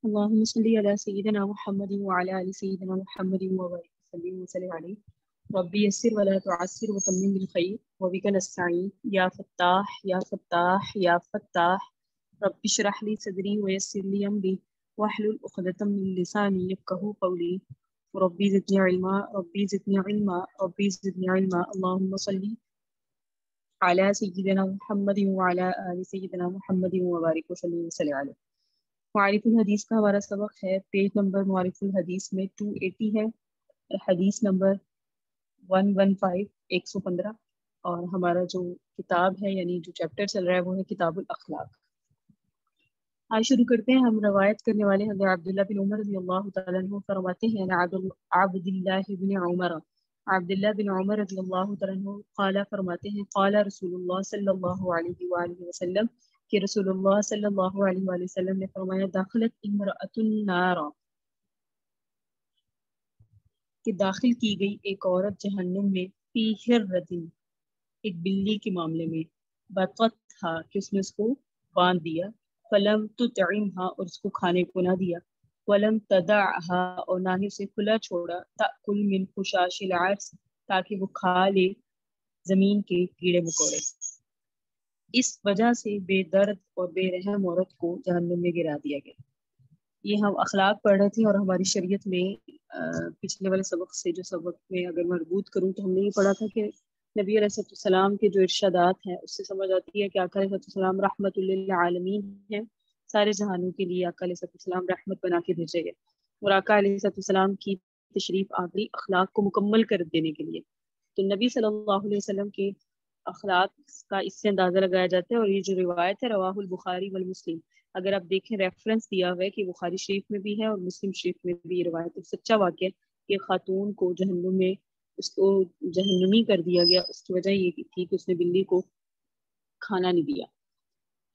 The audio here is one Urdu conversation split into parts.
اللهم صل على سيدنا محمد وعلى آل سيدنا محمد وبارك وسلم عليه ربي يسر ولا تعسر وتمم بالخير وبك نستعين يا فتاح يا فتاح يا فتاح رب اشرح لي صدري ويسر لي أمري واحلل عقدة من لساني يفقهوا قولي ربي زدني علما ربي زدني علما ربي زدني علما اللهم صل على سيدنا محمد وعلى آل سيدنا محمد وبارك وسلم عليه. معارف الحدیث کا ہمارا سبق ہے، پیج نمبر معارف الحدیث میں 280 ہے، حدیث نمبر 115 115، اور ہمارا جو کتاب ہے یعنی جو چیپٹر چل رہا ہے وہ ہے کتاب الاخلاق۔ آج شروع کرتے ہیں۔ ہم روایت کرنے والے حضرت عبداللہ بن عمر رضی اللہ تعالیٰ عنہ فرماتے ہیں عبداللہ بن عمر، عبداللہ بن عمر رضی اللہ تعالیٰ عنہ قال فرماتے ہیں قال رسول اللہ صلی اللہ علیہ وآلہ وسلم کہ رسول اللہ صلی اللہ علیہ وآلہ وسلم نے فرمایا داخلت امرأۃ النار کہ داخل کی گئی ایک عورت جہنم میں فی حرۃ ایک بلی کے معاملے میں بطتھا کہ اس نے اس کو باندھ دیا، فلم تطعمھا اور اس کو کھانے کو نہ دیا، ولم تدعھا اور نہ ہی اسے کھلا چھوڑا، تأکل من خشاش العرس تاکہ وہ کھا لے زمین کے کیڑے مکوڑے، اس وجہ سے بے درد اور بے رحم عورت کو جہنم میں گرا دیا گیا۔ یہ ہم اخلاق پڑھ رہے تھے اور ہماری شریعت میں پچھلے والے سبق سے جو سبق میں اگر مربوط کروں تو ہم نے یہ پڑھا تھا کہ نبی علیہ السلام کے جو ارشادات ہیں اس سے سمجھ آتی ہے کہ آقا علیہ السلام رحمت للعالمین ہیں، سارے جہانوں کے لیے آقا علیہ السلام رحمت بنا کے بھیجے گئے، اور آقا علیہ السلام کی تشریف آوری اخلاق کو مکمل کر دینے کے لیے۔ تو نبی صلی اللہ علیہ وسلم کے اخلاق کا اس سے اندازہ لگایا جاتا ہے، اور یہ جو روایت ہے رواہ البخاری والمسلم، اگر آپ دیکھیں ریفرنس دیا ہوا ہے کہ بخاری شریف میں بھی ہے اور مسلم شریف میں بھی یہ روایت ایک سچا واقعہ ہے کہ خاتون کو جہنم میں اس کو جہنمی کر دیا گیا، اس کی وجہ یہ تھی کہ اس نے بلی کو کھانا نہیں دیا۔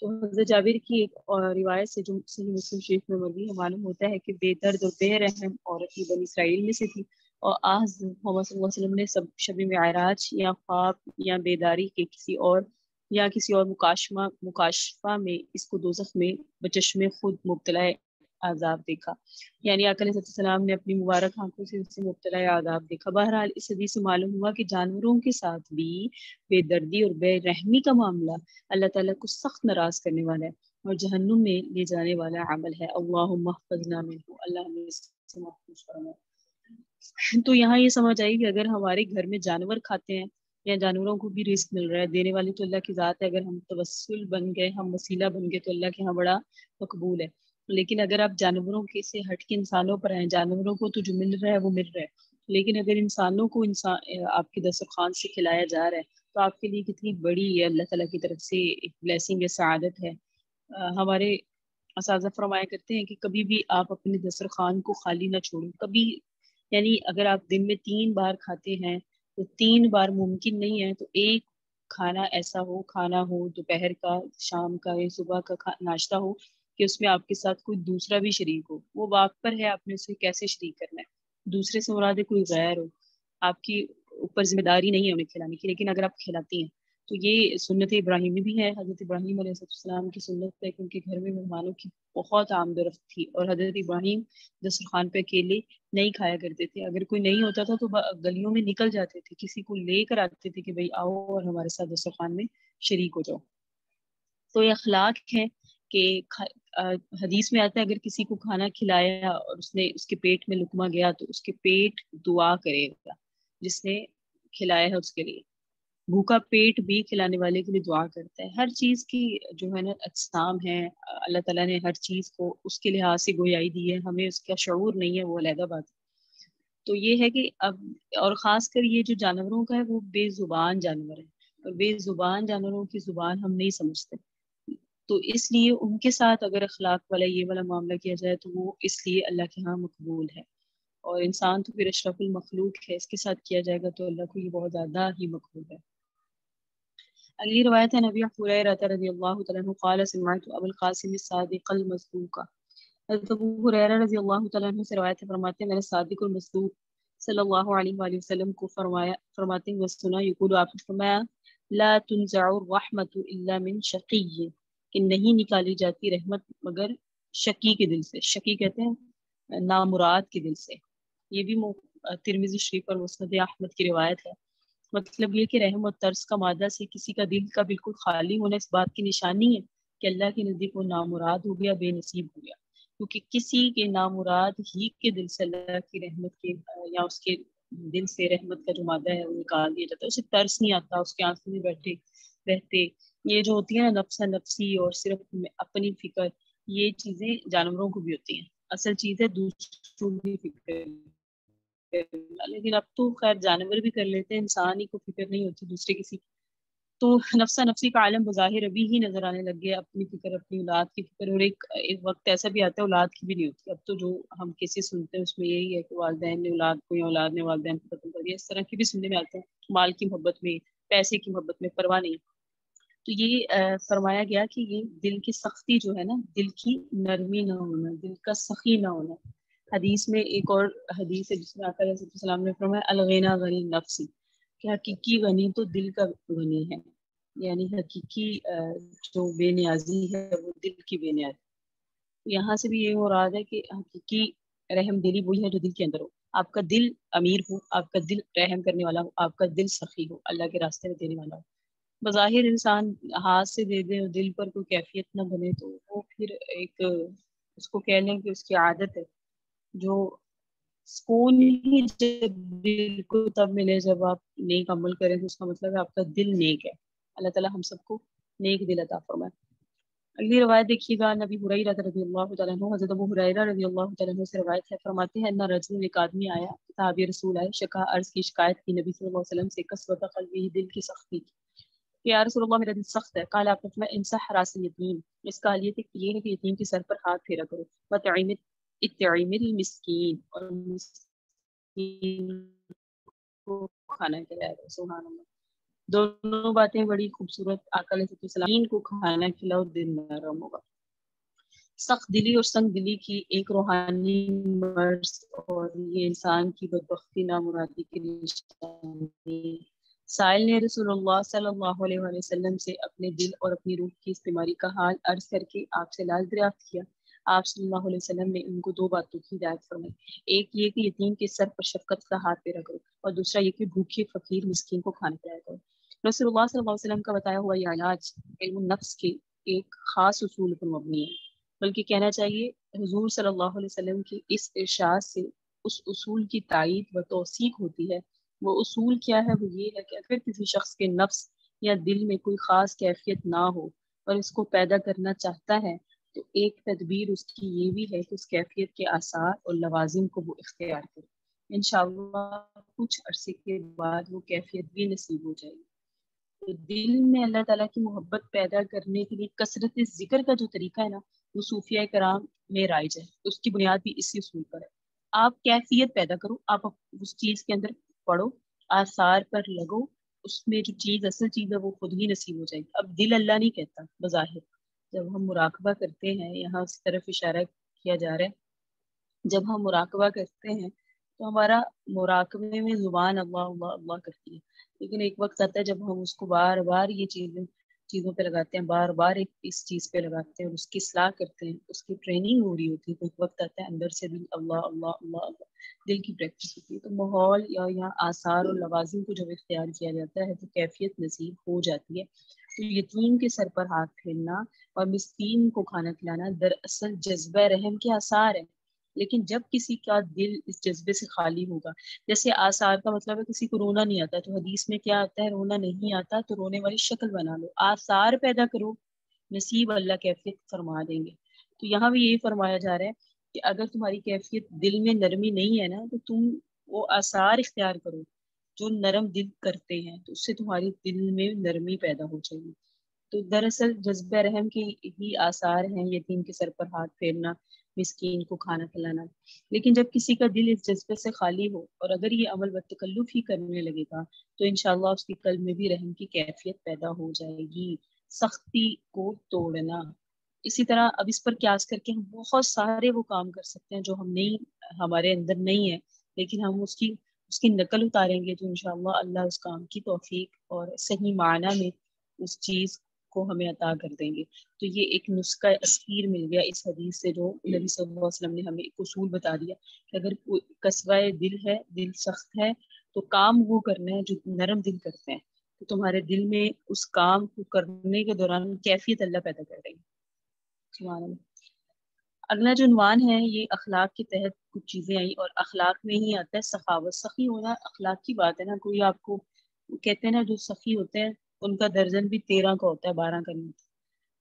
تو حضرت جابر کی ایک اور روایت سے جو صحیح مسلم شریف میں مروی ہے معلوم ہوتا ہے کہ بے درد اور بے رحم عورت یہ بنی اسرائیل میں سے تھی، اور آج محمد صلی اللہ علیہ وسلم نے شب معراج یا خواب یا بیداری کے کسی اور مکاشفہ میں اس کو دوزخ میں بچشم خود مبتلا عذاب دیکھا، یعنی آقا علیہ السلام نے اپنی مبارک آنکھوں سے اسے مبتلا عذاب دیکھا۔ بہرحال اس حدیث سے معلوم ہوا کہ جانوروں کے ساتھ بھی بے دردی اور بے رحمی کا معاملہ اللہ تعالیٰ کو سخت ناراض کرنے والا ہے اور جہنم میں لے جانے والا عمل ہے۔ اللہم احفظنا منہ، اللہ ہمیں اس سے محفوظ فرمائے۔ تو یہاں یہ سمجھ آئی کہ اگر ہمارے گھر میں جانور کھاتے ہیں یا جانوروں کو بھی رزق مل رہا ہے، دینے والی تو اللہ کی ذات ہے، اگر ہم توسل بن گئے، ہم وسیلہ بن گئے تو اللہ کے ہاں بڑا مقبول ہے۔ لیکن اگر آپ جانوروں کے سے ہٹ کے انسانوں پر ہیں، جانوروں کو تو جو مل رہا ہے وہ مل رہا ہے، لیکن اگر انسانوں کو آپ کے دسترخوان سے کھلایا جا رہا ہے تو آپ کے لیے کتنی بڑی ہے اللہ تعالیٰ کی طرف سے ایک بلیسنگ ہے، سعادت ہے۔ ہمارے اساتذہ فرمایا کرتے ہیں کہ کبھی بھی آپ اپنے دسترخوان کو خالی نہ چھوڑیں، کبھی، یعنی اگر آپ دن میں 3 بار کھاتے ہیں تو 3 بار ممکن نہیں ہے تو ایک کھانا ایسا ہو دوپہر کا، شام کا یا صبح کا ناشتہ ہو کہ اس میں آپ کے ساتھ کوئی دوسرا بھی شریک ہو، وہ آپ پر ہے آپ نے اسے کیسے شریک کرنا ہے۔ دوسرے سے مراد کوئی غیر ہو، آپ کی اوپر ذمہ داری نہیں ہے انہیں کھلانے کی، لیکن اگر آپ کھلاتی ہیں تو یہ سنت ابراہیمی بھی ہے، حضرت ابراہیم علیہ السلام کی سنت ہے کہ ان کے گھر میں مہمانوں کی بہت آمد و رفت تھی، اور حضرت ابراہیم دسترخوان پہ اکیلے نہیں کھایا کرتے تھے، اگر کوئی نہیں ہوتا تھا تو گلیوں میں نکل جاتے تھے، کسی کو لے کر آتے تھے کہ بھئی آؤ اور ہمارے ساتھ دسترخوان میں شریک ہو جاؤ۔ تو یہ اخلاق ہے کہ حدیث میں آتا ہے اگر کسی کو کھانا کھلایا اور اس کے پیٹ میں لقمہ گیا تو اس کے پیٹ دعا کرے گا، جس نے کھلایا ہے اس کے لیے، بھوکا پیٹ بھی کھلانے والے کے لیے دعا کرتا ہے۔ ہر چیز کی جو ہے نا اقسام ہے، اللہ تعالیٰ نے ہر چیز کو اس کے لحاظ سے گویائی دی ہے، ہمیں اس کا شعور نہیں ہے، وہ علیحدہ بات ہے۔ تو یہ ہے کہ اب اور خاص کر یہ جو جانوروں کا ہے وہ بے زبان جانور ہے، اور بے زبان جانوروں کی زبان ہم نہیں سمجھتے، تو اس لیے ان کے ساتھ اگر اخلاق والا یہ والا معاملہ کیا جائے تو وہ اس لیے اللہ کے ہاں مقبول ہے، اور انسان تو پھر اشرف المخلوق ہے، اس کے ساتھ کیا جائے گا تو اللہ کو یہ بہت زیادہ ہی مقبول ہے۔ اگلی روایت ہے نبی ہریرہ رضی اللہ تعالیٰ عنہ قال سمعت ابو القاسم الصادق المصدوق، حضرت ابو ہریرہ رضی اللہ تعالیٰ عنہ سے روایت ہے، فرماتے ہیں میں نے صادق المصدوق صلی اللہ علیہ وآلہ وسلم کو فرماتے ہوئے سنا، یقول آپ نے فرمایا لا تنزع الرحمۃ الا من شقی، کہ نہیں نکالی جاتی رحمت مگر شکی کے دل سے، شکی کہتے ہیں نامراد کے دل سے. یہ بھی ترمذی شریف اور مسند احمد کی روایت ہے. مطلب یہ کہ رحم اور ترس کا مادہ سے کسی کا دل کا بالکل خالی ہونا اس بات کی نشانی ہے کہ اللہ کے نزدیک وہ نامراد ہو گیا، بے نصیب ہو گیا. کیونکہ کسی کے نامراد ہی کے دل سے اللہ کی رحمت کے یا اس کے دل سے رحمت کا جو مادہ ہے وہ نکال دیا جاتا ہے. اسے ترس نہیں آتا، اس کے آنسو میں بیٹھے رہتے. یہ جو ہوتی ہے نا نفسا نفسی اور صرف اپنی فکر، یہ چیزیں جانوروں کو بھی ہوتی ہیں. اصل چیز ہے دوسروں کی فکر. لیکن اب تو خیر جانور بھی کر لیتے ہیں، انسان ہی کو فکر نہیں ہوتی دوسرے کسی. تو نفسا نفسی کا عالم بظاہر ابھی ہی نظر آنے لگ گیا، اپنی فکر، اپنی اولاد کی فکر. اور ایک وقت ایسا بھی آتا ہے اولاد کی بھی نہیں ہوتی. اب تو جو ہم کسی سنتے ہیں اس میں یہی ہے کہ والدین نے اولاد کو یا اولاد نے والدین کو ختم کر دیا، اس طرح کی بھی سننے میں آتے ہیں. مال کی محبت میں، پیسے کی محبت میں پرواہ نہیں. تو یہ فرمایا گیا کہ یہ دل کی سختی جو ہے نا، دل کی نرمی نہ ہونا، دل کا سخی نہ ہونا. حدیث میں ایک اور حدیث ہے جس میں آقا علیہ السلام نے فرمایا الغنا غنی نفسی، کہ حقیقی غنی تو دل کا غنی ہے. یعنی حقیقی جو بے نیازی ہے وہ دل کی بے نیازی. یہاں سے بھی یہ مراد ہے کہ حقیقی رحم دلی وہی ہے جو دل کے اندر ہو. آپ کا دل امیر ہو، آپ کا دل رحم کرنے والا ہو، آپ کا دل سخی ہو، اللہ کے راستے میں دینے والا ہو. بظاہر انسان ہاتھ سے دے دے اور دل پر کوئی کیفیت نہ بنے تو وہ پھر ایک اس کو کہہ لیں کہ اس کی عادت ہے. جو سکون ہی جب دل کو تب ملے جب آپ نیک عمل کریں تو اس کا مطلب ہے آپ کا دل نیک ہے. اللہ تعالیٰ ہم سب کو نیک دل عطا فرمائے. اگلی روایت دیکھیے گا، نبی ہریرہ رضی اللہ تعالیٰ عنہ، حضرت ابو ہریرہ رضی اللہ تعالیٰ عنہ سے روایت ہے. فرماتے ہیں ان رجل، ایک آدمی آیا، صحابی رسول آئے، شکا عرض کی، شکایت کی نبی صلی اللہ علیہ وسلم سے، قسوۃ قلبی، دل کی سختی کی، کہ یا رسول اللہ میرا دل سخت ہے. قال، آپ نے فرمایا انصح راس الیتیم، اس کا حال یہ ہے کہ یتیم کے سر پر ہاتھ پھیرا کرو. اطعم المسکین، اور مسکین کو کھانا کھلایا کرو. سبحان اللہ. دونوں باتیں بڑی خوبصورت. آقا علیہ السلام کو کھانا کھلاؤ، دل نرم ہوگا. سخت دلی اور سنگ دلی کی ایک روحانی مرض، اور یہ انسان کی بدبختی نامرادی کی نشانی. سائل نے رسول اللہ صلی اللہ علیہ وسلم سے اپنے دل اور اپنی روح کی اس بیماری کا حال عرض کر کے آپ سے علاج دریافت کیا. آپ صلی اللہ علیہ وسلم نے ان کو دو باتوں کی ہدایت فرمائی. ایک یہ کہ یتیم کے سر پر شفقت کا ہاتھ پھیرا کرو، اور دوسرا یہ کہ بھوکے فقیر مسکین کو کھانا کھلایا کرو. رسول اللہ صلی اللہ علیہ وسلم کا بتایا ہوا یہ علاج علم النفس کے ایک خاص اصول پر مبنی ہے. بلکہ کہنا چاہیے حضور صلی اللہ علیہ وسلم کی اس ارشاد سے اس اصول کی تائید و توثیق ہوتی ہے. وہ اصول کیا ہے؟ وہ یہ ہے کہ اگر کسی شخص کے نفس یا دل میں کوئی خاص کیفیت نہ ہو اور اس کو پیدا کرنا چاہتا ہے تو ایک تدبیر اس کی یہ بھی ہے کہ اس کیفیت کے آثار اور لوازم کو وہ اختیار کرے. انشاءاللہ کچھ عرصے کے بعد وہ کیفیت بھی نصیب ہو جائے گی. تو دل میں اللہ تعالیٰ کی محبت پیدا کرنے کے لیے کثرت ذکر کا جو طریقہ ہے نا، وہ صوفیہ کرام میں رائج ہے. اس کی بنیاد بھی اسی اصول پر ہے. آپ کیفیت پیدا کرو، آپ اس چیز کے اندر پڑھو، آثار پر لگو، اس میں جو چیز اصل چیز ہے وہ خود ہی نصیب ہو جائے گی. اب دل اللہ نہیں کہتا بظاہر. جب ہم مراقبہ کرتے ہیں، یہاں اس طرف اشارہ کیا جا رہا ہے، جب ہم مراقبہ کرتے ہیں تو ہمارا مراقبے میں زبان اللہ اللہ اللہ کرتی ہے. لیکن ایک وقت آتا ہے جب ہم اس کو بار بار یہ چیزوں پہ لگاتے ہیں، بار بار اس چیز پہ لگاتے ہیں اور اس کی اصلاح کرتے ہیں، اس کی ٹریننگ ہو رہی ہوتی ہے. تو ایک وقت آتا ہے اندر سے دل اللہ اللہ اللہ اللہ، دل کی پریکٹس ہوتی ہے. تو ماحول یا یہاں آثار اور لوازم کو جب اختیار کیا جاتا ہے تو کیفیت نصیب ہو جاتی ہے. تو یتیم کے سر پر ہاتھ پھیرنا اور مسکین کو کھانا کھلانا دراصل جذبہ رحم کے آثار ہے. لیکن جب کسی کا دل اس جذبے سے خالی ہوگا، جیسے آثار کا مطلب ہے کسی کو رونا نہیں آتا، تو حدیث میں کیا آتا ہے؟ رونا نہیں آتا تو رونے والی شکل بنا لو، آثار پیدا کرو، نصیب اللہ کیفیت فرما دیں گے. تو یہاں بھی یہی فرمایا جا رہا ہے کہ اگر تمہاری کیفیت دل میں نرمی نہیں ہے نا تو تم وہ آثار اختیار کرو جو نرم دل کرتے ہیں، تو اس سے تمہاری دل میں نرمی پیدا ہو جائے گی. تو دراصل جذبہ رحم کے ہی آثار ہیں یتیم کے سر پر ہاتھ پھیرنا، مسکین کو کھانا کھلانا. لیکن جب کسی کا دل اس جذبے سے خالی ہو اور اگر یہ عمل بتکلف ہی کرنے لگے گا تو انشاءاللہ اس کے قلب میں بھی رحم کی کیفیت پیدا ہو جائے گی. سختی کو توڑنا. اسی طرح اب اس پر قیاس کر کے ہم بہت سارے وہ کام کر سکتے ہیں جو ہمارے اندر نہیں ہے، لیکن ہم اس کی نقل اتاریں گے تو انشاءاللہ اللہ اس کام کی توفیق اور صحیح معنی میں اس چیز کو ہمیں عطا کر دیں گے. تو یہ ایک نسخہ اسپیر مل گیا اس حدیث سے، جو نبی صلی اللہ علیہ وسلم نے ہمیں ایک اصول بتا دیا کہ اگر قصوہ دل ہے، دل سخت ہے، تو کام وہ کرنا ہے جو نرم دل کرتے ہیں. تو تمہارے دل میں اس کام کو کرنے کے دوران کیفیت اللہ پیدا کر رہی ہے. سبحان اللہ. اگلا جو عنوان ہے یہ اخلاق کے تحت کچھ چیزیں آئی، اور اخلاق میں ہی آتا ہے سخاوت. سخی ہونا اخلاق کی بات ہے نا. کوئی آپ کو کہتے ہیں نا جو سخی ہوتے ہیں ان کا درجن بھی 13 کا ہوتا ہے، 12 کا نہیں ہوتا.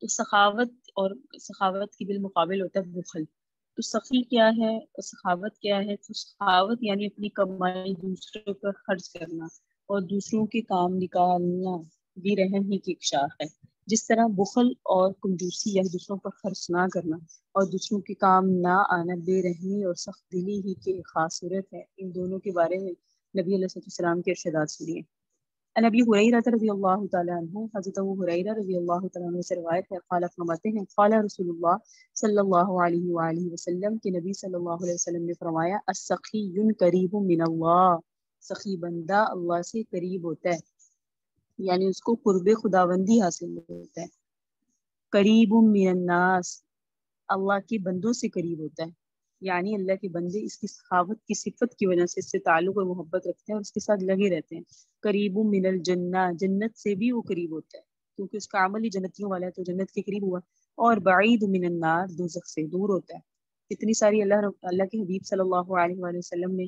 تو سخاوت، اور سخاوت کی بالمقابل ہوتا ہے بخل. تو سخی کیا ہے اور سخاوت کیا ہے؟ تو سخاوت یعنی اپنی کمائی دوسروں پر خرچ کرنا اور دوسروں کے کام نکالنا بھی رحم ہی کی ایک شاخ ہے. جس طرح بخل اور کنجوسی یا دوسروں پر خرچ نہ کرنا اور دوسروں کے کام نہ آنا بے رحمی اور سخت دلی ہی کی ایک خاص صورت ہے. ان دونوں کے بارے میں نبی علیہ السلام کے ارشادات سنیے. ان ابی ہریرہ رضی اللہ تعالی عنہ، حضرت ابو ہریرہ رضی اللہ تعالی عنہ سے روایت ہے، قال فرماتے ہیں قال رسول اللہ صلی اللہ علیہ وآلہ وسلم کہ نبی صلی اللہ علیہ وسلم نے فرمایا السخی قریب من اللہ، سخی بندہ اللہ سے قریب ہوتا ہے، یعنی اس کو قرب خداوندی حاصل ہوتا ہے. قریب من الناس، اللہ کے بندوں سے قریب ہوتا ہے، یعنی اللہ کے بندے اس کی سخاوت کی صفت کی وجہ سے اس سے تعلق اور محبت رکھتے ہیں اور اس کے ساتھ لگے رہتے ہیں. قریب من الجنہ، جنت سے بھی وہ قریب ہوتا ہے کیونکہ اس کا عمل ہی جنتیوں والا ہے تو جنت کے قریب ہوا. اور بعید من النار، دوزخ سے دور ہوتا ہے. اتنی ساری اللہ کے حبیب صلی اللہ علیہ وآلہ وسلم نے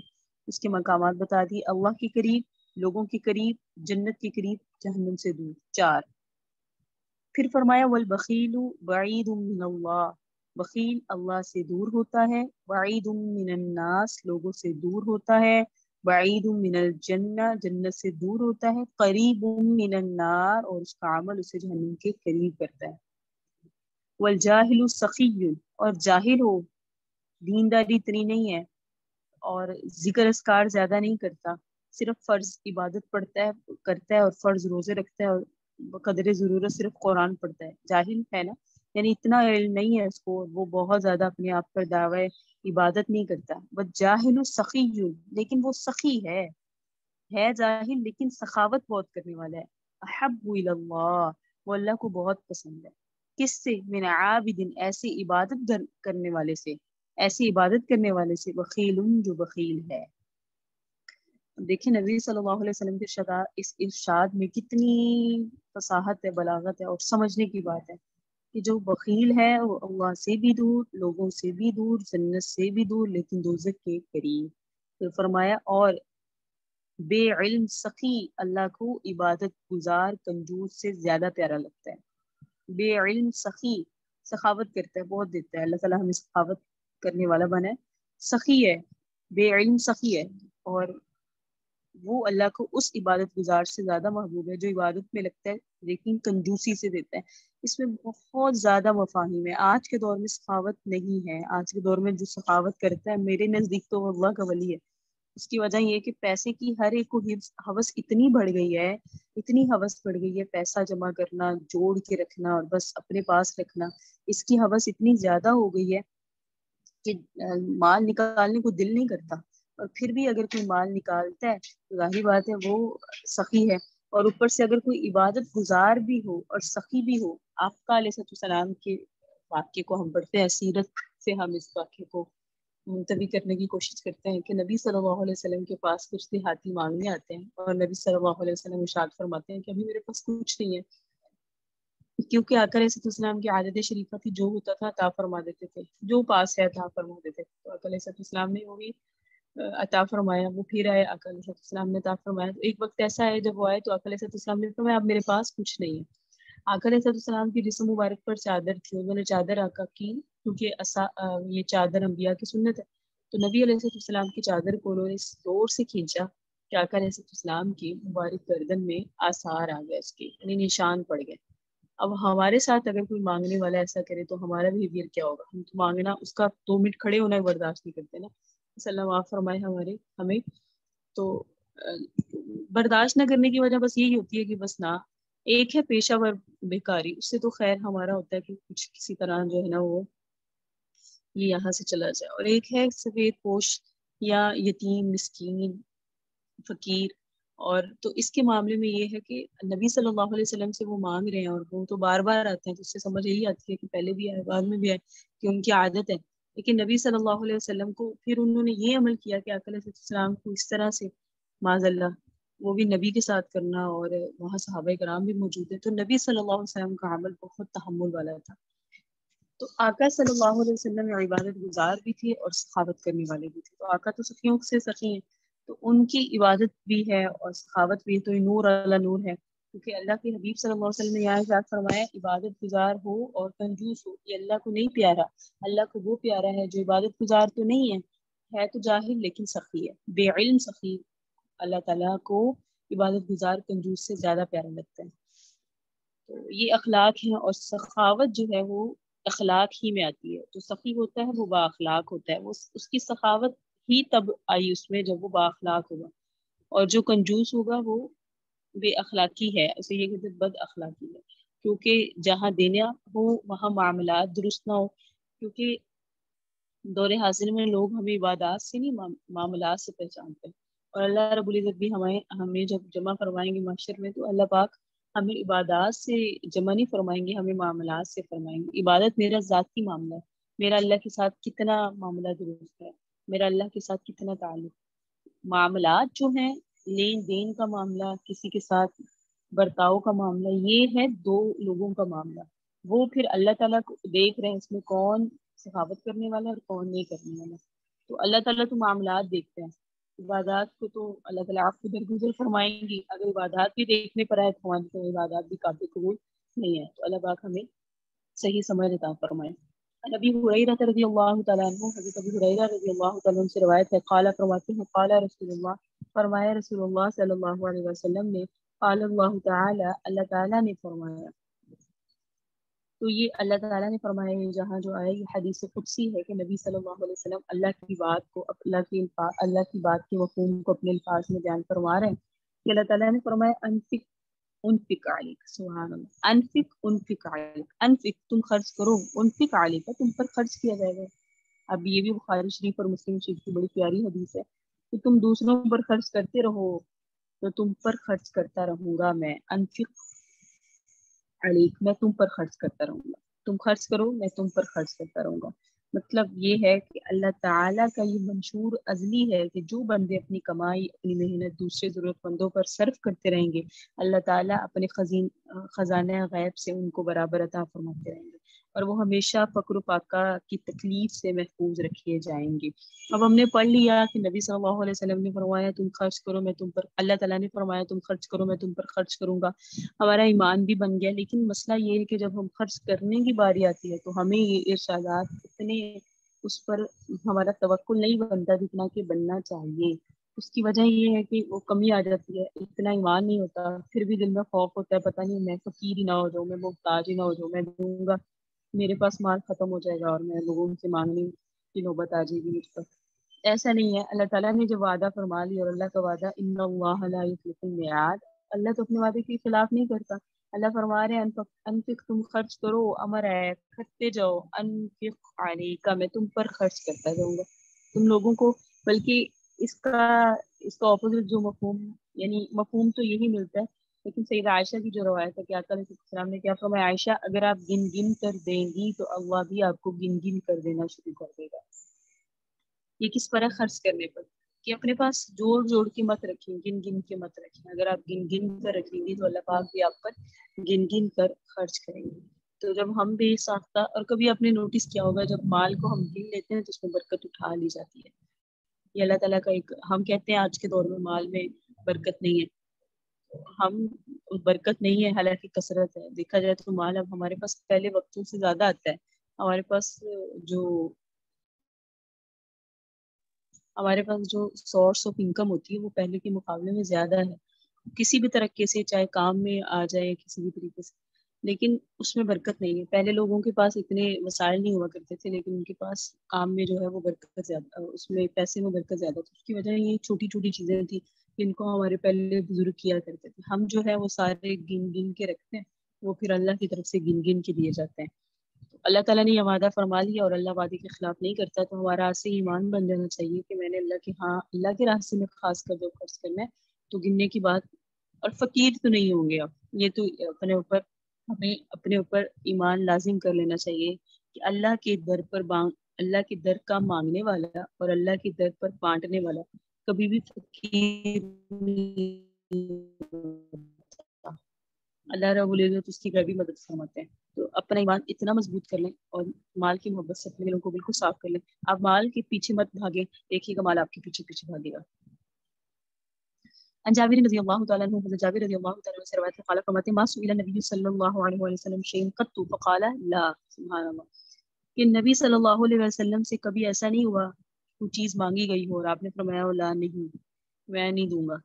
اس کے مقامات بتا دی. اللہ کے قریب، لوگوں کے قریب، جنت کے قریب، جہنم سے دور. 4. پھر فرمایا والبخیل بعید من اللہ، بخیل اللہ سے دور ہوتا ہے. بعید من الناس، لوگوں سے دور ہوتا ہے. بعید من الجنہ، جنت سے دور ہوتا ہے. قریب من النار، اور اس کا عمل اسے جہنم کے قریب کرتا ہے. والجاہل سخی، اور جاہل ہو، دینداری اتنی نہیں ہے اور ذکر اذکار زیادہ نہیں کرتا، صرف فرض عبادت پڑھتا ہے کرتا ہے اور فرض روزے رکھتا ہے اور بقدر ضرورت صرف قرآن پڑھتا ہے. جاہل ہے نا، یعنی اتنا علم نہیں ہے اس کو، وہ بہت زیادہ اپنے آپ پر دعوی عبادت نہیں کرتا. بس جاہل سخی، لیکن وہ سخی ہے جاہل لیکن سخاوت بہت کرنے والا ہے. احب الی اللہ، وہ اللہ کو بہت پسند ہے. کس سے؟ من عابد، ایسے عبادت کرنے والے سے، ایسی عبادت کرنے والے سے. بخیل، جو بخیل ہے. دیکھیں نبی صلی اللہ علیہ وسلم کے اس ارشاد میں کتنی فصاحت ہے، بلاغت ہے اور سمجھنے کی بات ہے کہ جو بخیل ہے وہ اللہ سے بھی دور، لوگوں سے بھی دور، جنت سے بھی دور، لیکن دوزخ کے قریب. پھر فرمایا اور بے علم سخی اللہ کو عبادت گزار کنجوس سے زیادہ پیارا لگتا ہے. بے علم سخی، سخاوت کرتا ہے، بہت دیتا ہے. اللہ تعالیٰ ہمیں سخاوت کرنے والا بنا ہے. سخی ہے، بے علم سخی ہے، اور وہ اللہ کو اس عبادت گزار سے زیادہ محبوب ہے جو عبادت میں لگتا ہے لیکن کنجوسی سے دیتا ہے. اس میں بہت زیادہ مفاہیم ہے. آج کے دور میں سخاوت نہیں ہے. آج کے دور میں جو سخاوت کرتا ہے میرے نزدیک تو وہ اللہ کا ولی ہے. اس کی وجہ یہ کہ پیسے کی ہر ایک کو ہوس اتنی بڑھ گئی ہے، اتنی ہوس بڑھ گئی ہے، پیسہ جمع کرنا، جوڑ کے رکھنا اور بس اپنے پاس رکھنا. اس کی ہوس اتنی زیادہ ہو گئی ہے کہ مال نکالنے کو دل نہیں کرتا، اور پھر بھی اگر کوئی مال نکالتا ہے تو ظاہر بات ہے وہ سخی ہے. اور اوپر سے اگر کوئی عبادت گزار بھی ہو اور سخی بھی ہو. آپ کا علیہ السلام کے واقعے کو ہم پڑھتے ہیں، سیرت سے ہم اس واقعے کو منتبی کرنے کی کوشش کرتے ہیں کہ نبی صلی اللہ علیہ وسلم کے پاس کچھ دیہاتی مانگنے آتے ہیں اور نبی صلی اللہ علیہ وسلم ارشاد فرماتے ہیں کہ ابھی میرے پاس کچھ نہیں ہے، کیونکہ آقا علیہ السلام کی عادت شریفہ تھی جو ہوتا تھا عطا فرما دیتے تھے، جو پاس ہے عطا فرما دیتے تھے. تو آقا علیہ السلام نے وہ بھی عطا فرمایا. وہ پھر آئے، آقا علیہ السلام نے عطا فرمایا. تو ایک وقت ایسا ہے جب وہ آئے تو آقا علیہ السلام نے فرمایا اب میرے پاس کچھ نہیں ہے. آقا علیہ السلام کی جسم مبارک پر چادر تھی، انہوں نے چادر آقا کی، کیونکہ یہ چادر انبیاء کی سنت ہے. تو نبی علیہ السلام کی چادر کو انہوں نے زور سے کھینچا کہ آقا علیہ السلام کی مبارک گردن میں آثار آ گئے، اس کے یعنی نشان پڑ گئے. اب ہمارے ساتھ اگر کوئی مانگنے والا ایسا کرے تو ہمارا بہیویئر کیا ہوگا؟ ہم تو مانگنا، اس کا 2 منٹ کھڑے ہونا برداشت نہیں کرتے نا. صلی اللہ معاف فرمائے ہمیں. تو برداشت نہ کرنے کی وجہ بس یہی ہوتی ہے کہ بس نہ، ایک ہے پیشہ ور بیکاری، اس سے تو خیر ہمارا ہوتا ہے کہ کچھ کسی طرح جو ہے نا وہ یہ یہاں سے چلا جائے، اور ایک ہے سفید پوش یا یتیم، مسکین، فقیر، اور تو اس کے معاملے میں یہ ہے کہ نبی صلی اللہ علیہ وسلم سے وہ مانگ رہے ہیں اور وہ تو بار بار آتے ہیں، تو اس سے سمجھ یہی آتی ہے کہ پہلے بھی آئے بعد میں بھی آئے، کہ ان کی عادت ہے. لیکن نبی صلی اللہ علیہ وسلم کو پھر انہوں نے یہ عمل کیا کہ آقا علیہ السلام کو اس طرح سے معاذ اللہ وہ بھی نبی کے ساتھ کرنا، اور وہاں صحابہ کرام بھی موجود ہیں، تو نبی صلی اللہ علیہ وسلم کا عمل بہت تحمل والا تھا. تو آقا صلی اللہ علیہ وسلم عبادت گزار بھی تھے اور سخاوت کرنے والے بھی تھے. تو آقا تو سخیوں سے سخی ہیں، تو ان کی عبادت بھی ہے اور سخاوت بھی ہے، تو یہ نور اللہ نور ہے. کیونکہ اللہ کے حبیب صلی اللہ علیہ وسلم نے یہاں ارشاد فرمایا عبادت گزار ہو اور کنجوس ہو یہ اللہ کو نہیں پیارا. اللہ کو وہ پیارا ہے جو عبادت گزار تو نہیں ہے تو جاہل لیکن سخی ہے، بے علم سخی. اللہ تعالیٰ کو عبادت گزار کنجوس سے زیادہ پیارا لگتا ہے. تو یہ اخلاق ہیں، اور سخاوت جو ہے وہ اخلاق ہی میں آتی ہے. جو سخی ہوتا ہے وہ با اخلاق ہوتا ہے، وہ اس کی سخاوت ہی تب آئی اس میں جب وہ با اخلاق ہوگا. اور جو کنجوس ہوگا وہ بے اخلاقی ہے، اسے یہ کہتے ہیں بد اخلاقی ہے، کیونکہ جہاں دینا ہو وہاں معاملات درست نہ ہو. کیونکہ دور حاضر میں لوگ ہمیں عبادات سے نہیں معاملات سے پہچانتے ہیں. اور اللہ رب العزت بھی ہمیں جب جمع کروائیں گے محشر میں تو اللہ پاک ہمیں عبادات سے جمع نہیں فرمائیں گے، ہمیں معاملات سے فرمائیں گے. عبادت میرا ذاتی معاملہ ہے، میرا اللہ کے ساتھ کتنا معاملہ درست ہے، میرا اللہ کے ساتھ کتنا تعلق. معاملات جو ہیں لین دین کا معاملہ، کسی کے ساتھ برتاؤ کا معاملہ، یہ ہے دو لوگوں کا معاملہ. وہ پھر اللہ تعالیٰ کو دیکھ رہے ہیں اس میں کون سخاوت کرنے والا اور کون نہیں کرنے والا. تو اللہ تعالیٰ تو معاملات دیکھتے ہیں. عبادات کو تو اللہ تعالیٰ آپ کو درگزر فرمائیں گی، اگر عبادات بھی دیکھنے پر آئے تو ہماری تو عبادات بھی قابل قبول نہیں ہے. تو اللہ پاک ہمیں صحیح سمجھ عطا فرمائے. ابی ہریرہ رضی اللہ تعالیٰ عنہ، حضرت ابی ہریرہ رضی اللہ تعالیٰ عنہ سے روایت ہے، قال فرماتے ہیں قال رسول اللہ، فرمایا رسول اللہ صلی اللہ علیہ وسلم نے، قال اللہ تعالی، اللہ تعالیٰ نے فرمایا. تو یہ اللہ تعالیٰ نے فرمایا ہے جہاں جو آیا یہ حدیث قدسی ہے کہ نبی صلی اللہ علیہ وسلم اللہ کی بات کو اللہ کی بات کے مفہوم کو اپنے الفاظ میں بیان فرما رہے ہیں کہ اللہ تعالیٰ نے فرمایا انفق علیک، سبحان اللہ، انفق علیک، انفق تم خرچ کرو، انفق علیک تم پر خرچ کیا جائے گا. اب یہ بھی بخاری شریف اور مسلم شریف کی بڑی پیاری حدیث ہے کہ تم دوسروں پر خرچ کرتے رہو تو تم پر خرچ کرتا رہوں گا میں. انفق علیک، میں تم پر خرچ کرتا رہوں گا، تم خرچ کرو میں تم پر خرچ کرتا رہوں گا. مطلب یہ ہے کہ اللہ تعالیٰ کا یہ منشور ازلی ہے کہ جو بندے اپنی کمائی اپنی محنت دوسرے ضرورت مندوں پر صرف کرتے رہیں گے، اللہ تعالیٰ اپنے خزانہ غیب سے ان کو برابر عطا فرماتے رہیں گے، اور وہ ہمیشہ فقر و فاقہ کی تکلیف سے محفوظ رکھے جائیں گے. اب ہم نے پڑھ لیا کہ نبی صلی اللہ علیہ وسلم نے فرمایا تم خرچ کرو میں تم پر، اللہ تعالیٰ نے فرمایا تم خرچ کرو میں تم پر خرچ کروں گا، ہمارا ایمان بھی بن گیا. لیکن مسئلہ یہ ہے کہ جب ہم خرچ کرنے کی باری آتی ہے تو ہمیں یہ ارشادات اتنے اس پر ہمارا توکل نہیں بنتا جتنا کہ بننا چاہیے. اس کی وجہ یہ ہے کہ وہ کمی آ جاتی ہے، اتنا ایمان نہیں ہوتا، پھر بھی دل میں خوف ہوتا ہے پتہ نہیں میں فقیر ہی نہ ہو جاؤں، میں محتاج ہی نہ ہو جاؤں، میں دوں گا میرے پاس مال ختم ہو جائے گا اور میں لوگوں سے مانگنے کی نوبت آ جائے گی مجھ پر. ایسا نہیں ہے. اللہ تعالیٰ نے جو وعدہ فرما لیا، اور اللہ کا وعدہ ان اللہ لا یخلف المیعاد، اللہ تو اپنے وعدے کے خلاف نہیں کرتا. اللہ فرما رہے ہیں انفق تم خرچ کرو، امر ہے کرتے جاؤ، انفق علیک میں تم پر خرچ کرتا جاؤں گا تم لوگوں کو. بلکہ اس کا اپوزٹ جو مفہوم، یعنی مفہوم تو یہی ملتا ہے، لیکن سیدہ عائشہ کی جو روایت ہے کہ آقا علیہ السلام نے کیا فرمایا، عائشہ اگر آپ گن گن کر دیں گی تو اللہ بھی آپ کو گن گن کر دینا شروع کر دے گا. یہ کس پر ہے؟ خرچ کرنے پر، کہ اپنے پاس جوڑ جوڑ کے مت رکھیں، گن گن کے مت رکھیں. اگر آپ گن گن کر رکھیں گی تو اللہ پاک بھی آپ پر گن گن کر خرچ کریں گے. تو جب ہم بے ساختہ، اور کبھی آپ نے نوٹس کیا ہوگا جب مال کو ہم گن لیتے ہیں تو اس میں برکت اٹھا لی جاتی ہے. یہ اللہ تعالیٰ کا ایک، ہم کہتے ہیں آج کے دور میں مال میں برکت نہیں ہے، ہم برکت نہیں ہے حالانکہ کثرت ہے. دیکھا جائے تو مال اب ہمارے پاس پہلے وقتوں سے زیادہ آتا ہے. ہمارے پاس جو سورس آف انکم ہوتی ہے وہ پہلے کے مقابلے میں زیادہ ہے، کسی بھی طریقے سے، چاہے کام میں آ جائے کسی بھی طریقے سے، لیکن اس میں برکت نہیں ہے. پہلے لوگوں کے پاس اتنے وسائل نہیں ہوا کرتے تھے، لیکن ان کے پاس کام میں جو ہے وہ برکت زیادہ، اس میں پیسے میں برکت زیادہ تھی. اس کی وجہ یہ چھوٹی چھوٹی چیزیں تھیں جن کو ہمارے پہلے بزرگ کیا کرتے تھے. ہم جو ہے وہ سارے گن گن کے رکھتے ہیں، وہ پھر اللہ کی طرف سے گن گن کے دیے جاتے ہیں. اللہ تعالیٰ نے یہ وعدہ فرما لیا اور اللہ وعدے کے خلاف نہیں کرتا، تو ہمارا آج سے ایمان بن جانا چاہیے کہ میں نے اللہ کے راستے میں خاص کر جو خرچ کرنا ہے تو گننے کی بات، اور فقیر تو نہیں ہوں گے آپ. یہ تو اپنے اوپر، ہمیں اپنے اوپر ایمان لازم کر لینا چاہیے کہ اللہ کے در پر اللہ کے در کا مانگنے والا اور اللہ کے در پر بانٹنے والا کبھی بھی فقیر نہیں ہوتا. اللہ رب العزت اس کی کبھی مدد فرماتے ہیں. تو اپنا ایمان اتنا مضبوط کر لیں اور مال کی محبت سے اپنے دلوں کو بالکل صاف کر لیں. آپ مال کے پیچھے مت بھاگیں، دیکھیے گا مال آپ کے پیچھے پیچھے بھاگے گا. عن جابر رضی اللہ تعالیٰ عنہ، حضرت جابر رضی اللہ تعالیٰ عنہ سے روایت ہے، قال فرماتے ہیں ما سئل النبی صلی اللہ علیہ وسلم شیئا قط فقال لا. سبحان اللہ، کہ نبی صلی اللہ علیہ وسلم سے کبھی ایسا نہیں ہوا کوئی چیز مانگی گئی ہو اور آپ نے فرمایا لا نہیں، میں نہیں دوں گا.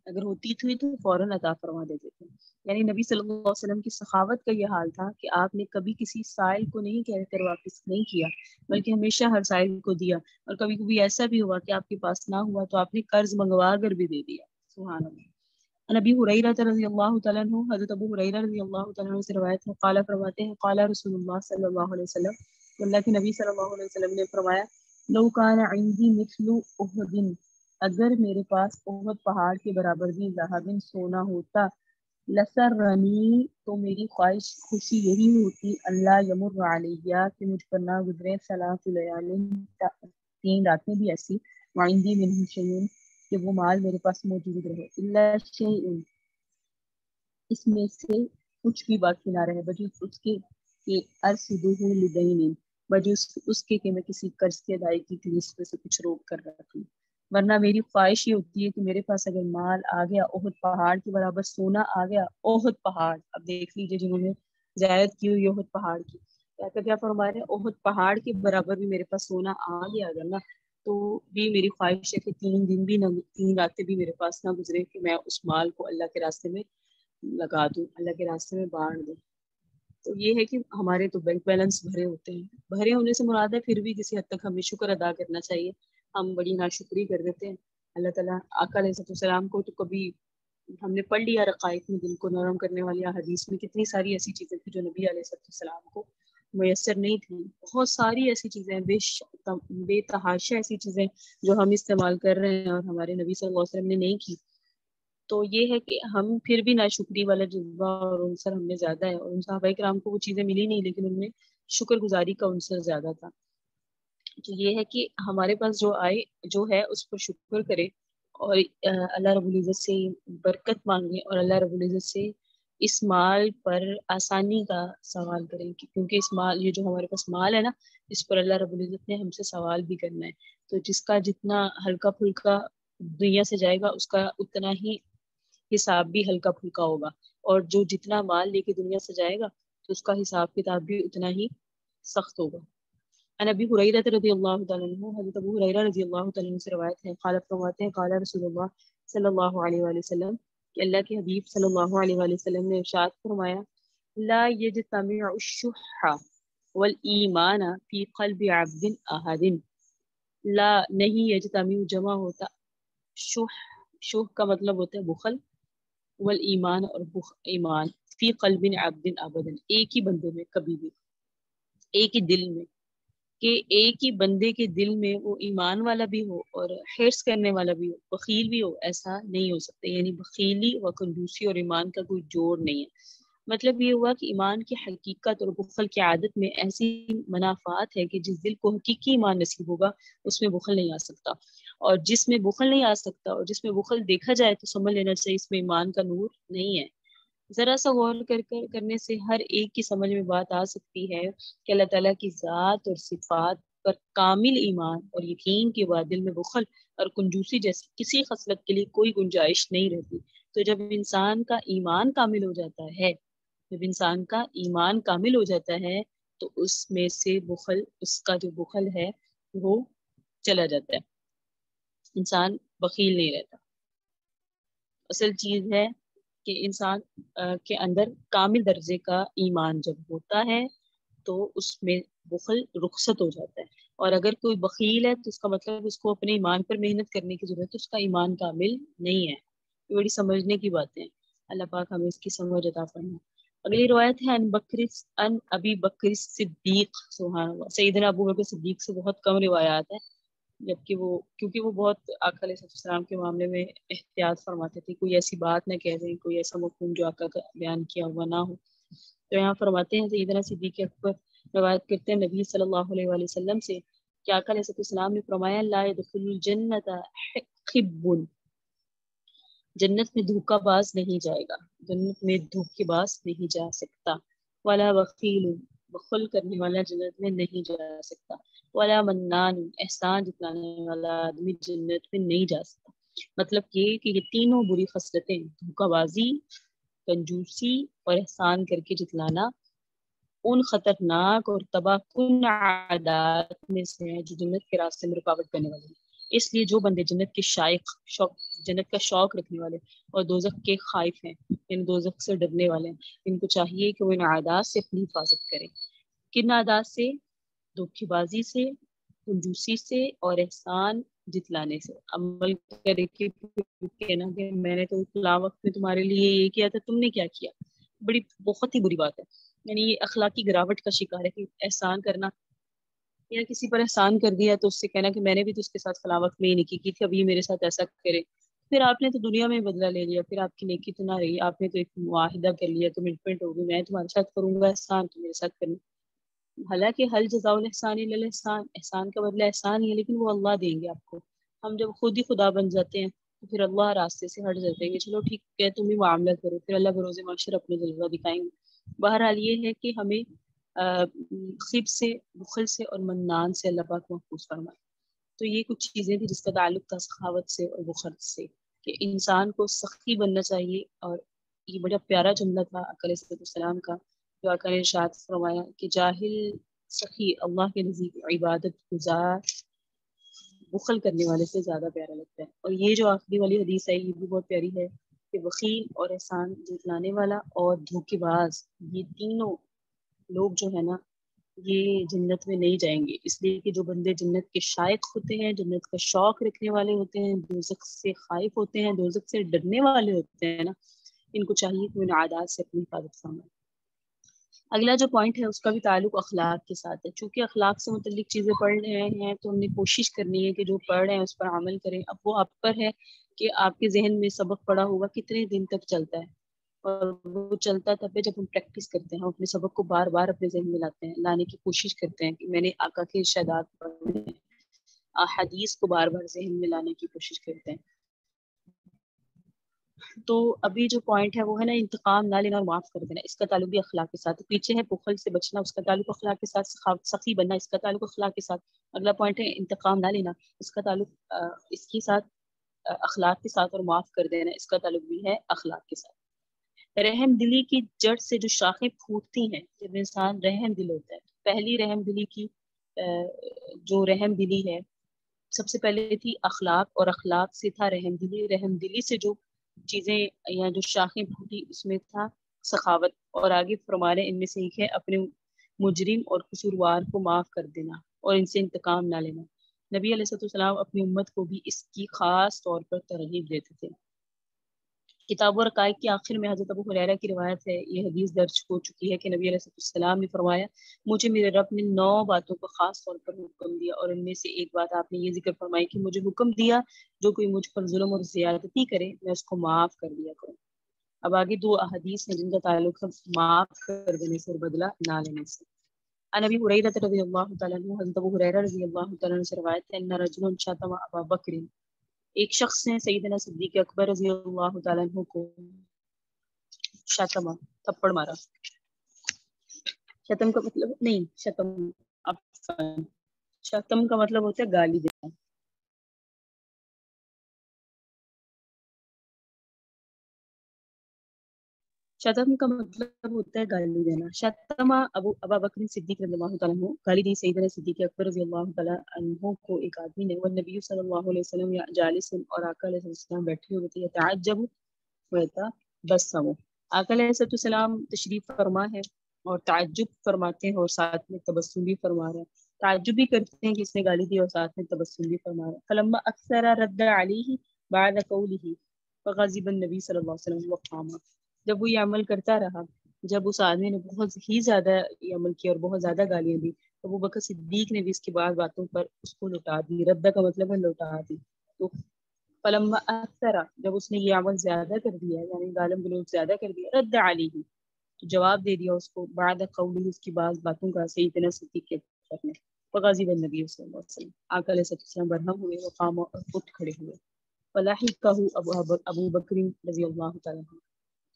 اگر ہوتی تھی تو فوراً عطا فرما دیتے تھے. یعنی نبی صلی اللہ علیہ وسلم کی سخاوت کا یہ حال تھا کہ آپ نے کبھی کسی سائل کو نہیں کہہ کر واپس نہیں کیا، بلکہ ہمیشہ ہر سائل کو دیا. اور کبھی کبھی ایسا بھی ہوا کہ آپ کے پاس نہ ہوا تو آپ نے قرض منگوا کر بھی دے دیا. سبحان اللہ. نبی ہریرہ رضی اللہ تعالیٰ عنہ، حضرت ابو ہریرہ رضی اللہ تعالیٰ عنہ سے روایت ہے، قال فرماتے ہیں قال رسول اللہ صلی اللہ علیہ وسلم، اللہ کے نبی صلی اللہ علیہ وسلم نے فرمایا لو کان عندی مثل احد، اگر میرے پاس احد پہاڑ کے برابر بھی ذهب سونا ہوتا، لسرنی تو میری خواہش خوشی یہی ہوتی، اللہ یمر علیہ کہ مجھ پر نہ گزرے ثلاث لیال 3 راتیں بھی ایسی، وعندی منہ شیء کہ وہ مال میرے پاس موجود رہے، الا شیء اس میں سے کچھ بھی باقی نہ رہے، بجز اس کے کہ ارصدہ لدین، بجز اس کے کہ میں کسی قرض کی ادائیگی کے لیے اس میں سے کچھ روک کر رکھوں. ورنہ میری خواہش یہ ہوتی ہے کہ میرے پاس اگر مال آ گیا، احد پہاڑ کے برابر سونا آ گیا، احد پہاڑ، اب دیکھ لیجیے جنہوں نے زیارت کی ہوئی احد پہاڑ کی، کیا فرما رہے ہیں، احد پہاڑ کے برابر بھی میرے پاس سونا آ گیا اگر نا، تو بھی میری خواہش ہے کہ 3 دن بھی نہ 3 راتیں بھی میرے پاس نہ گزرے کہ میں اس مال کو اللہ کے راستے میں لگا دوں، اللہ کے راستے میں بانٹ دوں. تو یہ ہے کہ ہمارے تو بینک بیلنس بھرے ہوتے ہیں. بھرے ہونے سے مراد ہے پھر بھی کسی حد تک ہمیں شکر ادا کرنا چاہیے. ہم بڑی ناشکری کر دیتے ہیں. اللہ تعالیٰ آقا علیہ السلام کو تو کبھی ہم نے پڑھ لیا رقائق میں دل کو نرم کرنے والی حدیث میں کتنی ساری ایسی چیزیں تھیں جو نبی علیہ السلام کو میسر نہیں تھیں. بہت ساری ایسی چیزیں بے تحاشا ایسی چیزیں جو ہم استعمال کر رہے ہیں اور ہمارے نبی صلی اللہ علیہ وسلم نے نہیں کی. تو یہ ہے کہ ہم پھر بھی ناشکری والا جذبہ اور عنصر ہم میں زیادہ ہے، اور ان صحابہ کرام کو وہ چیزیں ملی نہیں لیکن ان میں شکر گزاری کا عنصر زیادہ تھا. تو یہ ہے کہ ہمارے پاس جو آئے جو ہے اس پر شکر کرے اور اللہ رب العزت سے برکت مانگے اور اللہ رب العزت سے اس مال پر آسانی کا سوال کریں، کیونکہ اس مال یہ جو ہمارے پاس مال ہے نا، اس پر اللہ رب العزت نے ہم سے سوال بھی کرنا ہے. تو جس کا جتنا ہلکا پھلکا دنیا سے جائے گا اس کا اتنا ہی حساب بھی ہلکا پھلکا ہوگا، اور جو جتنا مال لے کے دنیا سے جائے گا تو اس کا حساب کتاب بھی اتنا ہی سخت ہوگا. عن ابی ہریرہ رضی اللہ تعالیٰ عنہ، حضرت ابو ہریرہ رضی اللہ تعالیٰ عنہ سے روایت ہے، قال فرماتے ہیں قال رسول اللہ صلی اللہ علیہ وآلہ وسلم کہ اللہ کے حبیب صلی اللہ علیہ وآلہ وسلم نے ارشاد فرمایا لا یجتمع الشح والایمان فی قلب عبد احد. لا نہیں یجتمع جمع ہوتا، شح کا مطلب ہوتا ہے بخل، والایمان اور ایمان، فی قلب عبد ابدا ایک ہی بندے میں کبھی بھی، ایک ہی دل میں، کہ ایک ہی بندے کے دل میں وہ ایمان والا بھی ہو اور حرص کرنے والا بھی ہو، بخیل بھی ہو، ایسا نہیں ہو سکتا. یعنی بخیلی و کنجوسی اور ایمان کا کوئی جوڑ نہیں ہے. مطلب یہ ہوا کہ ایمان کی حقیقت اور بخل کی عادت میں ایسی منافعات ہے کہ جس دل کو حقیقی ایمان نصیب ہوگا اس میں بخل نہیں آ سکتا، اور جس میں بخل نہیں آ سکتا اور جس میں بخل دیکھا جائے تو سمجھ لینا چاہیے اس میں ایمان کا نور نہیں ہے. ذرا سا غور کرنے سے ہر ایک کی سمجھ میں بات آ سکتی ہے کہ اللہ تعالیٰ کی ذات اور صفات پر کامل ایمان اور یقین کے بعد دل میں بخل اور کنجوسی جیسی کسی خصلت کے لیے کوئی گنجائش نہیں رہتی. تو جب انسان کا ایمان کامل ہو جاتا ہے، جب انسان کا ایمان کامل ہو جاتا ہے تو اس میں سے بخل، اس کا جو بخل ہے وہ چلا جاتا ہے، انسان بخیل نہیں رہتا. اصل چیز ہے کہ انسان کے اندر کامل درجے کا ایمان جب ہوتا ہے تو اس میں بخل رخصت ہو جاتا ہے. اور اگر کوئی بخیل ہے تو اس کا مطلب اس کو اپنے ایمان پر محنت کرنے کی ضرورت ہے، اس کا ایمان کامل نہیں ہے. یہ بڑی سمجھنے کی باتیں ہیں. اللہ پاک ہمیں اس کی سمجھ عطا فرمائے. اگلی روایت ہے ان ابی بکر صدیق، سبحان اللہ، سیدنا ابو بکر صدیق سے بہت کم روایات ہیں. جبکہ وہ کیونکہ وہ بہت آقا علیہ السلام کے معاملے میں احتیاط فرماتے تھے، کوئی ایسی بات نہ کہہ دیں، کوئی ایسا مفہوم جو آقا کا بیان کیا ہوا نہ ہو۔ تو یہاں فرماتے ہیں سیدنا صدیق اکبر روایت کرتے ہیں نبی صلی اللہ علیہ وآلہ وسلم سے کہ آقا علیہ السلام نے فرمایا لا يدخل الجنت خب، جنت میں دھوکہ باز نہیں جائے گا، جنت میں دھوکے باز نہیں جا سکتا، ولا بخیل، بخل کرنے والا جنت میں نہیں جا سکتا، ولا منان، احسان جتلانے والا آدمی جنت میں نہیں جا سکتا۔ مطلب یہ تینوں بری خصلتیں، دھوکہ بازی، کنجوسی اور احسان کر کے جتلانا، ان خطرناک اور تباہ کن عادات میں سے ہیں جو جنت کے راستے میں رکاوٹ کرنے والی ہیں۔ اس لیے جو بندے جنت کے جنت کا شوق رکھنے والے اور دوزخ کے خائف ہیں، ان دوزخ سے ڈرنے والے ہیں، ان کو چاہیے کہ وہ ان عادات سے اپنی حفاظت کریں۔ کن عادات سے؟ دھوکے بازی سے، کنجوسی سے اور احسان جتلانے سے۔ عمل کرے کہ کہنا کہ میں نے تو فلاں وقت میں تمہارے لیے یہ کیا تھا، تم نے کیا کیا، بہت ہی بری بات ہے۔ یعنی یہ اخلاقی گراوٹ کا شکار ہے کہ احسان کرنا یا کسی پر احسان کر دیا تو اس سے کہنا کہ میں نے بھی تو اس کے ساتھ فلاں وقت میں یہ نیکی کی تھی، اب یہ میرے ساتھ ایسا کرے، پھر آپ نے تو دنیا میں بدلہ لے لیا، پھر آپ کی نیکی تو نہ رہی، آپ نے تو ایک معاہدہ کر لیا، کمٹمنٹ ہوگی میں تمہارے ساتھ کروں گا احسان، تو میرے ساتھ کرنا۔ حالانکہ حل جزاء الاحسان الا الاحسان، احسان کا بدلہ احسان ہی ہے، لیکن وہ اللہ دیں گے آپ کو۔ ہم جب خود ہی خدا بن جاتے ہیں تو پھر اللہ راستے سے ہٹ جاتے ہیں کہ چلو ٹھیک ہے تم ہی معاملہ کرو، پھر اللہ بروز معاشر اپنے جلوہ دکھائیں گے۔ بہرحال یہ ہے کہ ہمیں خب سے، بخل سے اور منان سے اللہ پاک محفوظ فرمائے۔ تو یہ کچھ چیزیں تھیں جس کا تعلق تھا سخاوت سے اور بخل سے، کہ انسان کو سخی بننا چاہیے۔ اور یہ بڑا پیارا جملہ تھا آقا علیہ السلام کا جو آقا نے ارشاد فرمایا کہ جاہل سخی اللہ کے نزدیک عبادت گزار بخل کرنے والے سے زیادہ پیارا لگتا ہے۔ اور یہ جو آخری والی حدیث ہے یہ بھی بہت پیاری ہے کہ بخیل اور احسان جتلانے والا اور دھوکے باز، یہ تینوں لوگ جو ہے نا یہ جنت میں نہیں جائیں گے، اس لیے کہ جو بندے جنت کے شائق ہوتے ہیں، جنت کا شوق رکھنے والے ہوتے ہیں، دوزخ سے خائف ہوتے ہیں، دوزخ سے ڈرنے والے ہوتے ہیں نا، ان کو چاہیے کہ ان عادات سے اپنی حفاظت فرمائیں۔ اگلا جو پوائنٹ ہے اس کا بھی تعلق اخلاق کے ساتھ ہے۔ چونکہ اخلاق سے متعلق چیزیں پڑھ رہے ہیں تو ہم نے کوشش کرنی ہے کہ جو پڑھ رہے ہیں اس پر عمل کریں۔ اب وہ آپ پر ہے کہ آپ کے ذہن میں سبق پڑا ہوگا کتنے دن تک چلتا ہے، اور وہ چلتا تب ہے جب ہم پریکٹس کرتے ہیں، ہم اپنے سبق کو بار بار اپنے ذہن میں لاتے ہیں، لانے کی کوشش کرتے ہیں کہ میں نے آقا کے ارشادات پڑھنے ہیں، احادیث کو بار بار ذہن میں لانے کی کوشش کرتے ہیں۔ تو ابھی جو پوائنٹ ہے وہ ہے نا انتقام نہ لینا اور معاف کر دینا، اس کا تعلق بھی اخلاق کے ساتھ۔ پیچھے ہے بخل سے بچنا، اس کا تعلق اخلاق کے ساتھ، سخی بننا، اس کا تعلق اخلاق کے ساتھ۔ اگلا پوائنٹ ہے انتقام نہ لینا، اس کا تعلق اس کے ساتھ اخلاق کے ساتھ، اور معاف کر دینا اس کا تعلق بھی ہے اخلاق کے ساتھ۔ رحم دلی کی جڑ سے جو شاخیں پھوٹتی ہیں جب انسان رحم دل ہوتا ہے، پہلی رحم دلی کی جو رحم دلی ہے سب سے پہلے تھی اخلاق، اور اخلاق سے تھا رحم دلی، رحم دلی سے جو چیزیں یا جو شاخیں پھوٹی اس میں تھا سخاوت، اور آگے فرمانے ان میں سے ایک ہے اپنے مجرم اور قصوروار کو معاف کر دینا اور ان سے انتقام نہ لینا۔ نبی علیہ السلام اپنی امت کو بھی اس کی خاص طور پر ترغیب دیتے تھے۔ کتاب و رقائق کے آخر میں حضرت ابو ہریرہ کی روایت ہے، یہ حدیث درج ہو چکی ہے کہ نبی علیہ السلام نے فرمایا مجھے میرے رب نے 9 باتوں کا خاص طور پر حکم دیا، اور ان میں سے ایک بات آپ نے یہ ذکر فرمائی کہ مجھے حکم دیا جو کوئی مجھ پر ظلم اور زیادتی کرے میں اس کو معاف کر دیا کروں۔ اب آگے 2 احادیث ہیں جن کا تعلق ہے معاف کر دینے سے اور بدلہ نہ لینے سے۔ عن ابی ہریرہ رضی اللہ تعالیٰ عنہ، حضرت ابو ہریرہ رضی اللہ تعالیٰ عنہ سے روایت ہے ان رجل شتم ابا بکر، ایک شخص نے سیدنا صدیق اکبر رضی اللہ تعالیٰ عنہ کو شتم، تھپڑ مارا۔ شتم کا مطلب نہیں، شتم کا مطلب ہوتا ہے گالی دینا۔ شتم کا مطلب ہوتا ہے گالی دینا۔ شتم ابا بکر صدیق رضی اللہ تعالیٰ عنہ، گالی دی سیدنا صدیق اکبر رضی اللہ تعالیٰ عنہ کو ایک آدمی نے، والنبی صلی اللہ علیہ وسلم جالس، اور آقا علیہ السلام بیٹھے ہوئے تھے، یتعجب ویتبسم، آقا علیہ السلام تشریف فرما ہے اور تعجب فرماتے ہیں اور ساتھ میں تبسم بھی فرما رہے ہیں، تعجب بھی کرتے ہیں کہ اس نے گالی دی اور ساتھ میں تبسم بھی فرما رہے ہیں۔ فلما اکثر رد علیہ بعد قوله فغضب النبی صلی اللہ علیہ وسلم وقام، جب وہ یہ عمل کرتا رہا، جب اس آدمی نے بہت ہی زیادہ یہ عمل کیا اور بہت زیادہ گالیاں دی، ابو بکر صدیق نے بھی اس کے بعد باتوں پر اس کو لوٹا دی. رد کا مطلب ہے لوٹا دی. تو فلما اکثر جب اس نے یہ عمل زیادہ کر دیا یعنی گالم گلوچ زیادہ کر دیا رد علیہ تو جواب دے دیا اس کو بعد قولی اس کی بعض باتوں کا سیدنا صدیق کے نے فغازی بن نبی صلی اللہ علیہ وسلم آقا علیہ السلام برہم ہوئے وقام اور اٹھ کھڑے ہوئے فلاحقہ ابو بکر رضی اللہ تعالیٰ عنہ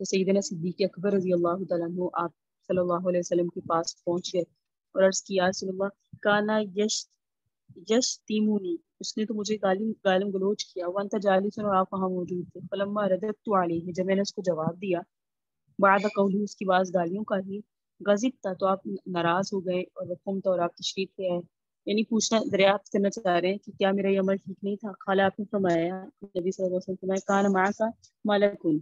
تو سیدنا صدیق اکبر رضی اللہ تعالیٰ عنہ آپ صلی اللہ علیہ وسلم کے پاس پہنچ گئے اور عرض کیا رسول اللہ کانا یش تیمونی اس نے تو مجھے گالم گلوچ کیا وانتا جالس اور آپ وہاں موجود تھے فلما رددت علیہ جب میں نے اس کو جواب دیا بعد قولی اس کی بعض گالیوں کا ہی غضب تھا تو آپ ناراض ہو گئے اور وقم تو اور آپ تشریف لے آئے یعنی پوچھنا دریافت کرنا چاہ رہے ہیں کہ کیا میرا یہ عمل ٹھیک نہیں تھا. خالا آپ نے فرمایا نبی صلی اللہ علیہ وسلم فرمایا کان معاک ملکن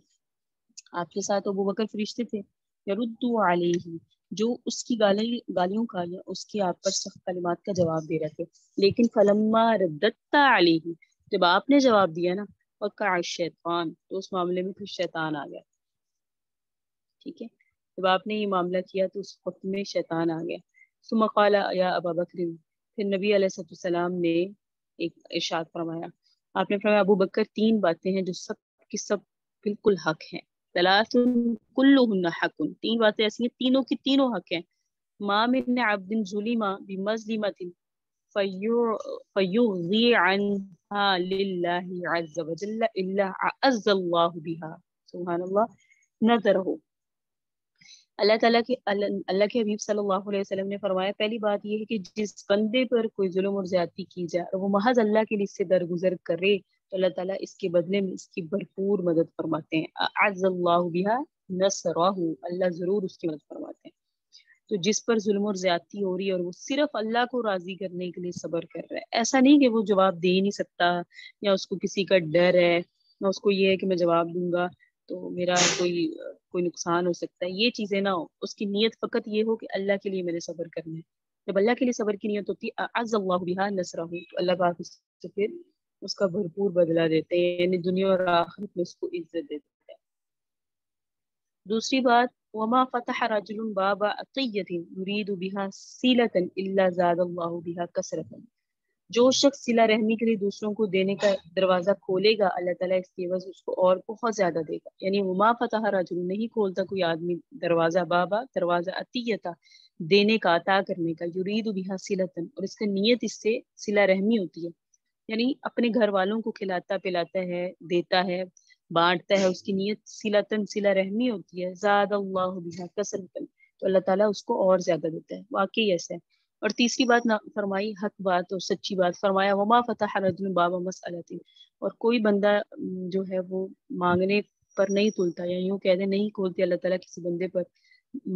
آپ کے ساتھ ابو بکر فرشتے تھے یرد علیہ جو اس کی گالیوں کا یا اس کی آپ پر سخت کلمات کا جواب دے رہے تھے لیکن فلما رددت علیہ جب آپ نے جواب دیا نا وقع الشیطان تو اس معاملے میں پھر شیطان آ گیا. ٹھیک ہے جب آپ نے یہ معاملہ کیا تو اس وقت میں شیطان آ گیا. ثم قال یا ابا بکر پھر نبی علیہ السلام نے ایک ارشاد فرمایا آپ نے فرمایا ابو بکر تین باتیں ہیں جو سب کی سب بالکل حق ہیں. ثلاث کلہن حق تین باتیں ایسی ہیں تینوں کی تینوں حق ہیں. ما من عبد ظلم بمظلمۃ فیغضی عنها للہ عز وجل الا اعز اللہ بها سبحان اللہ نظرہ. اللہ کے حبیب صلی اللہ علیہ وسلم نے فرمایا پہلی بات یہ ہے کہ جس بندے پر کوئی ظلم اور زیادتی کی جائے اور وہ محض اللہ کے لیے اس سے درگزر کرے تو اللہ تعالیٰ اس کے بدلے میں اس کی بھرپور مدد فرماتے ہیں. اعز اللہ بها نصرہ اللہ ضرور اس کی مدد فرماتے ہیں. تو جس پر ظلم اور زیادتی ہو رہی ہے اور وہ صرف اللہ کو راضی کرنے کے لیے صبر کر رہا ہے ایسا نہیں کہ وہ جواب دے نہیں سکتا یا اس کو کسی کا ڈر ہے یا اس کو یہ ہے کہ میں جواب دوں گا تو میرا کوئی نقصان ہو سکتا ہے یہ چیزیں نہ ہو. اس کی نیت فقط یہ ہو کہ اللہ کے لیے میں نے صبر کرنا ہے. جب اللہ کے لیے صبر کی نیت ہوتی ہے اعز اللہ بها نصرہ تو اللہ پاک اس سے پھر اس کا بھرپور بدلہ دیتے ہیں یعنی دنیا اور آخرت میں اس کو عزت دیتے ہیں. دوسری بات وما فتح رجل باب عطیۃ یرید بها صلۃ الا زاد اللہ بها کثرۃ جو شخص صلہ رحمی کے لیے دوسروں کو دینے کا دروازہ کھولے گا اللہ تعالیٰ اس کی عوض اس کو اور بہت زیادہ دے گا. یعنی وما فتح رجل نہیں کھولتا کوئی آدمی دروازہ دروازہ عطیۃ دینے کا عطا کرنے کا یرید بها صلۃ اور اس کا نیت اس سے صلہ رحمی ہوتی ہے یعنی اپنے گھر والوں کو کھلاتا پلاتا ہے دیتا ہے بانٹتا ہے اس کی نیت صلہ رحمی ہوتی ہے. زاد اللہ بها کثرۃ تو اللہ تعالیٰ اس کو اور زیادہ دیتا ہے واقعی ایسا ہے. اور تیسری بات فرمائی حق بات اور سچی بات فرمایا وما فتح رجل باب مسألۃ اور کوئی بندہ جو ہے وہ مانگنے پر نہیں کھولتا یا یوں کہہ دیں نہیں کھولتی اللہ تعالیٰ کسی بندے پر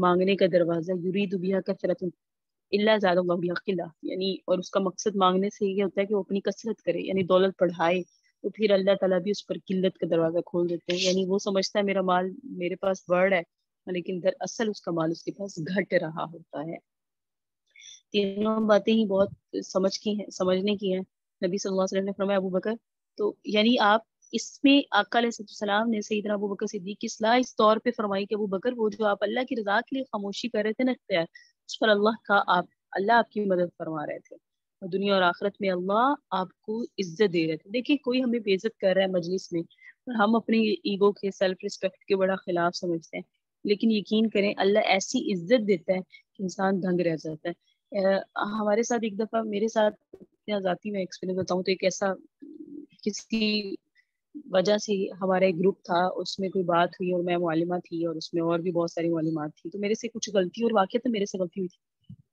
مانگنے کا دروازہ یرید بها کثرۃ الا زاد اللہ بها قلہ یعنی اور اس کا مقصد مانگنے سے یہ ہوتا ہے کہ وہ اپنی کثرت کرے یعنی دولت بڑھائے تو پھر اللہ تعالیٰ بھی اس پر قلت کا دروازہ کھول دیتے ہیں یعنی وہ سمجھتا ہے میرا مال میرے پاس بڑھ ہے لیکن دراصل اس کا مال اس کے پاس گھٹ رہا ہوتا ہے. تینوں باتیں ہی بہت سمجھنے کی ہیں. نبی صلی اللہ علیہ وسلم نے فرمایا ابو بکر تو یعنی آپ اس میں آقا علیہ السلام نے سیدنا ابو بکر صدیق کی اصلاح اس طور پہ فرمائی کہ ابو بکر وہ جو آپ اللہ کی رضا کے لیے خاموشی کر رہے تھے نا اختیار اس پر اللہ آپ کی مدد فرما رہے تھے اور دنیا اور آخرت میں اللہ آپ کو عزت دے رہے تھے. دیکھیں کوئی ہمیں بے عزت کر رہا ہے مجلس میں اور ہم اپنے ایگو کے سیلف رسپیکٹ کے بڑا خلاف سمجھتے ہیں لیکن یقین کریں اللہ ایسی عزت دیتا ہے کہ انسان دنگ رہ جاتا ہے. ہمارے ساتھ ایک دفعہ میرے ساتھ ذاتی میں ایکسپیرینس بتاؤں تو ایک ایسا کسی وجہ سے ہمارا ایک گروپ تھا اس میں کوئی بات ہوئی اور میں معلمہ تھی اور اس میں اور بھی بہت ساری معلومات تھی تو میرے سے کچھ غلطی اور واقعہ میرے سے غلطی ہوئی تھی.